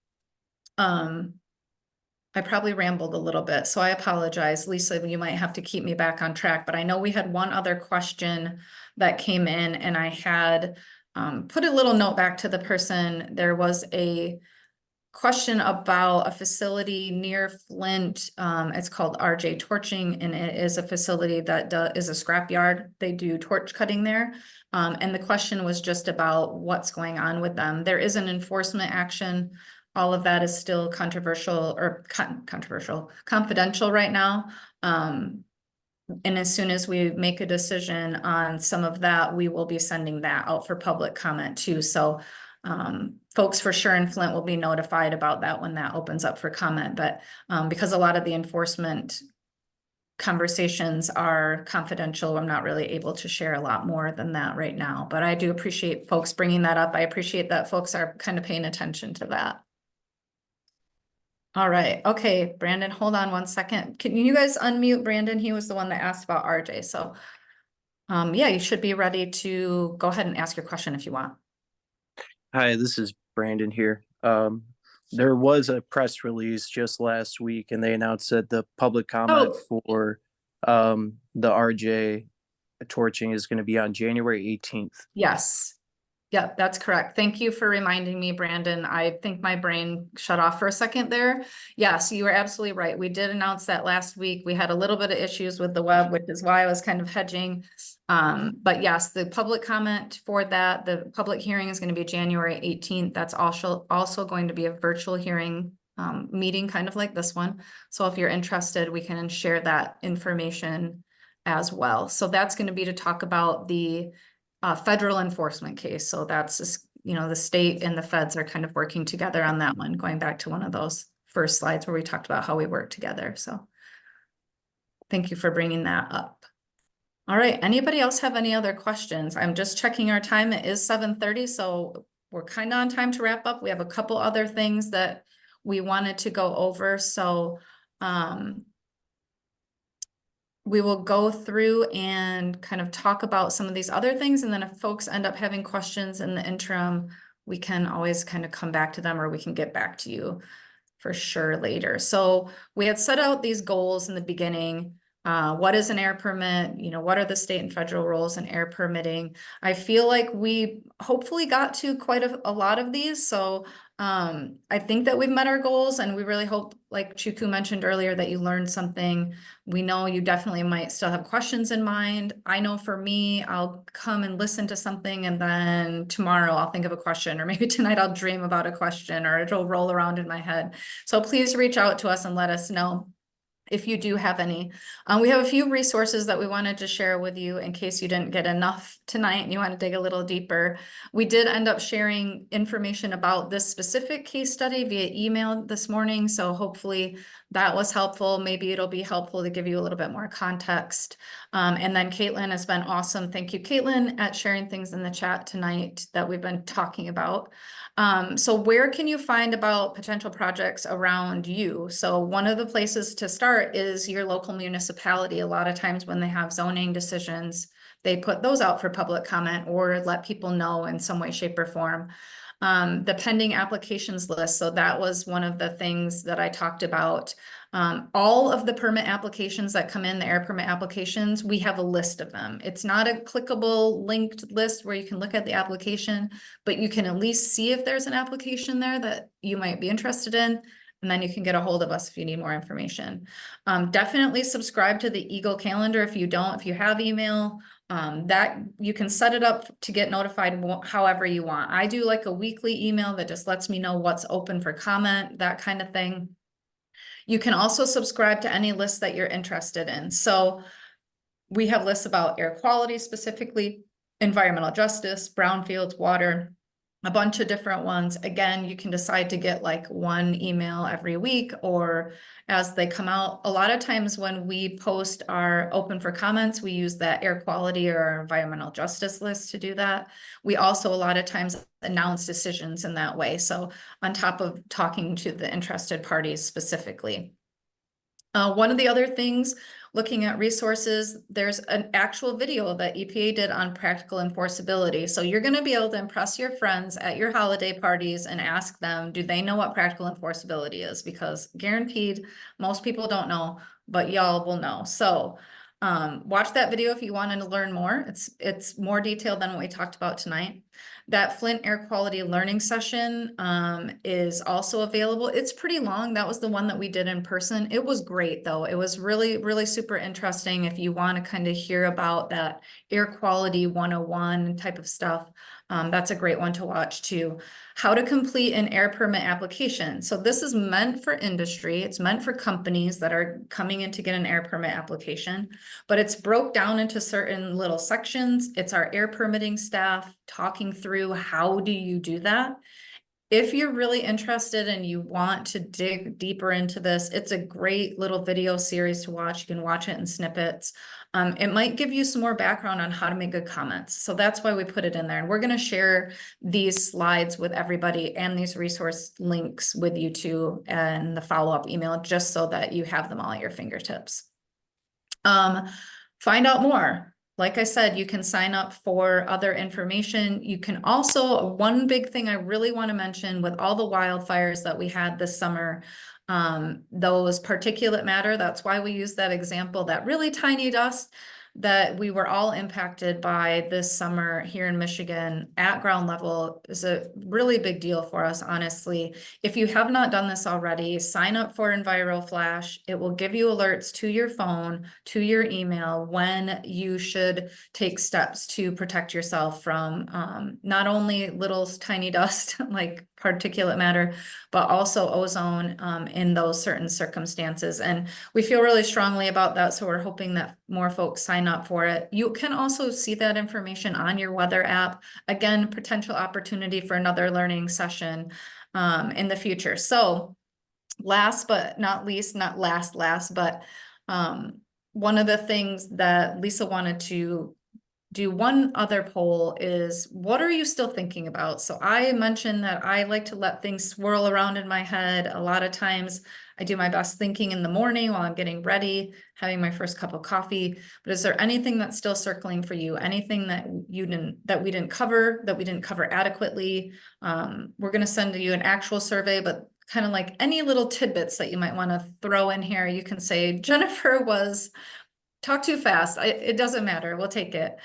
I probably rambled a little bit, so I apologize. Lisa, you might have to keep me back on track, but I know we had one other question that came in and I had put a little note back to the person. There was a question about a facility near Flint. It's called RJ Torching, and it is a facility that is a scrapyard. They do torch cutting there. And the question was just about what's going on with them. There is an enforcement action. All of that is still confidential right now. And as soon as we make a decision on some of that, we will be sending that out for public comment too. So folks for sure in Flint will be notified about that when that opens up for comment. But because a lot of the enforcement conversations are confidential, I'm not really able to share a lot more than that right now. But I do appreciate folks bringing that up. I appreciate that folks are kind of paying attention to that. All right. Okay, Brandon, hold on one second. Can you guys unmute Brandon? He was the one that asked about RJ. So yeah, you should be ready to go ahead and ask your question if you want. Hi, this is Brandon here. There was a press release just last week and they announced that the public comment for the RJ torching is going to be on January 18th. Yes. Yep, that's correct. Thank you for reminding me, Brandon. I think my brain shut off for a second there. Yes, you were absolutely right. We did announce that last week. We had a little bit of issues with the web, which is why I was kind of hedging. But yes, the public comment for that, the public hearing is going to be January 18th. That's also going to be a virtual hearing meeting, kind of like this one. So if you're interested, we can share that information as well. So that's going to be to talk about the federal enforcement case. So that's just, you know, the state and the feds are kind of working together on that one, going back to one of those first slides where we talked about how we work together. So thank you for bringing that up. All right. Anybody else have any other questions? I'm just checking our time. It is 7:30, so we're kind of on time to wrap up. We have a couple other things that we wanted to go over. So we will go through and kind of talk about some of these other things. And then if folks end up having questions in the interim, we can always kind of come back to them, or we can get back to you for sure later. So we had set out these goals in the beginning. What is an air permit? You know, what are the state and federal roles in air permitting? I feel like we hopefully got to quite a lot of these. So I think that we've met our goals, and we really hope, like Chuku mentioned earlier, that you learned something. We know you definitely might still have questions in mind. I know for me, I'll come and listen to something, and then tomorrow I'll think of a question, or maybe tonight I'll dream about a question, or it'll roll around in my head. So please reach out to us and let us know if you do have any. We have a few resources that we wanted to share with you in case you didn't get enough tonight and you want to dig a little deeper. We did end up sharing information about this specific case study via email this morning, so hopefully that was helpful. Maybe it'll be helpful to give you a little bit more context. And then Caitlin has been awesome. Thank you, Caitlin, at sharing things in the chat tonight that we've been talking about. So where can you find about potential projects around you? So one of the places to start is your local municipality. A lot of times when they have zoning decisions, they put those out for public comment or let people know in some way, shape, or form. The pending applications list. So that was one of the things that I talked about. All of the permit applications that come in, the air permit applications, we have a list of them. It's not a clickable linked list where you can look at the application, but you can at least see if there's an application there that you might be interested in. And then you can get a hold of us if you need more information. Definitely subscribe to the EGLE calendar if you don't, if you have email. That you can set it up to get notified however you want. I do like a weekly email that just lets me know what's open for comment, that kind of thing. You can also subscribe to any list that you're interested in. So we have lists about air quality specifically, environmental justice, brownfields, water, a bunch of different ones. Again, you can decide to get like one email every week or as they come out. A lot of times when we post our open for comments, we use that air quality or our environmental justice list to do that. We also a lot of times announce decisions in that way. So on top of talking to the interested parties specifically. One of the other things, looking at resources, there's an actual video that EPA did on practical enforceability. So you're going to be able to impress your friends at your holiday parties and ask them, do they know what practical enforceability is? Because guaranteed, most people don't know, but y'all will know. So watch that video if you want to learn more. It's more detailed than what we talked about tonight. That Flint air quality learning session is also available. It's pretty long. That was the one that we did in person. It was great though. It was really, really super interesting. If you want to kind of hear about that air quality 101 type of stuff, that's a great one to watch too. How to complete an air permit application. So this is meant for industry. It's meant for companies that are coming in to get an air permit application, but it's broke down into certain little sections. It's our air permitting staff talking through how do you do that. If you're really interested and you want to dig deeper into this, it's a great little video series to watch. You can watch it in snippets. It might give you some more background on how to make good comments. So that's why we put it in there. And we're going to share these slides with everybody and these resource links with you too, and the follow-up email, just so that you have them all at your fingertips. Find out more. Like I said, you can sign up for other information. You can also, one big thing I really want to mention with all the wildfires that we had this summer, those particulate matter, that's why we use that example, that really tiny dust, that we were all impacted by this summer here in Michigan at ground level is a really big deal for us, honestly. If you have not done this already, sign up for EnviroFlash. It will give you alerts to your phone, to your email, when you should take steps to protect yourself from not only little tiny dust like particulate matter, but also ozone in those certain circumstances. And we feel really strongly about that, so we're hoping that more folks sign up for it. You can also see that information on your weather app. Again, potential opportunity for another learning session in the future. So last but not least, not last, but one of the things that Lisa wanted to do one other poll is, what are you still thinking about? So I mentioned that I like to let things swirl around in my head. A lot of times I do my best thinking in the morning while I'm getting ready, having my first cup of coffee. But is there anything that's still circling for you? Anything that we didn't cover adequately? We're going to send you an actual survey, but kind of like any little tidbits that you might want to throw in here, you can say, Jennifer was talk too fast. It doesn't matter. We'll take it.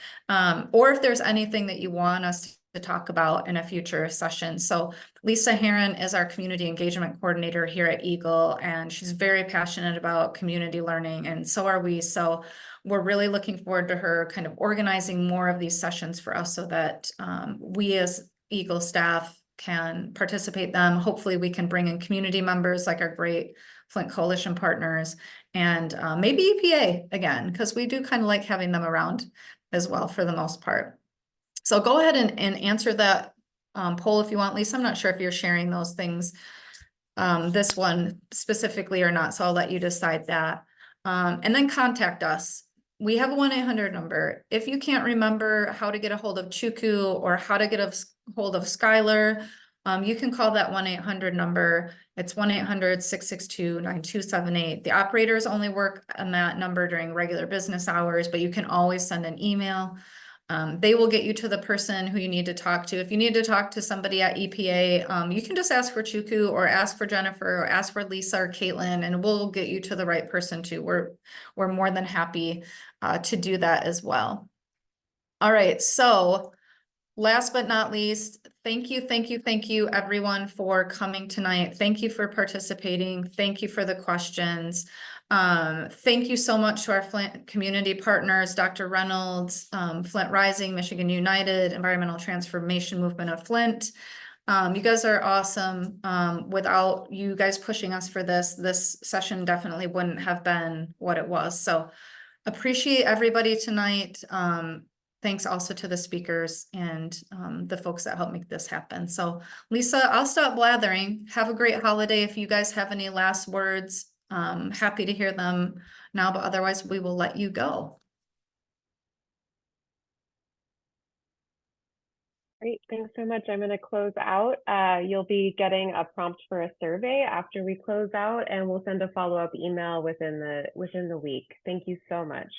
Or if there's anything that you want us to talk about in a future session. So Lisa Heron is our community engagement coordinator here at EGLE, and she's very passionate about community learning, and so are we. So we're really looking forward to her kind of organizing more of these sessions for us so that we as EGLE staff can participate them. Hopefully we can bring in community members like our great Flint Coalition partners, and maybe EPA again, because we do kind of like having them around as well for the most part. So go ahead and answer that poll if you want, Lisa. I'm not sure if you're sharing those things, this one specifically or not, so I'll let you decide that. And then contact us. We have a 1-800 number. If you can't remember how to get a hold of Chuku or how to get a hold of Skylar, you can call that 1-800 number. It's 1-800-662-9278. The operators only work on that number during regular business hours, but you can always send an email. They will get you to the person who you need to talk to. If you need to talk to somebody at EPA, you can just ask for Chuku or ask for Jennifer or ask for Lisa or Caitlin, and we'll get you to the right person too. We're more than happy to do that as well. All right, so last but not least, thank you everyone for coming tonight. Thank you for participating. Thank you for the questions. Thank you so much to our Flint community partners, Dr. Reynolds, Flint Rising, Michigan United, Environmental Transformation Movement of Flint. You guys are awesome. Without you guys pushing us for this session definitely wouldn't have been what it was. So appreciate everybody tonight. Thanks also to the speakers and the folks that helped make this happen. So Lisa, I'll stop blathering. Have a great holiday. If you guys have any last words, happy to hear them now, but otherwise we will let you go. Great, thanks so much. I'm going to close out. You'll be getting a prompt for a survey after we close out, and we'll send a follow-up email within the week. Thank you so much.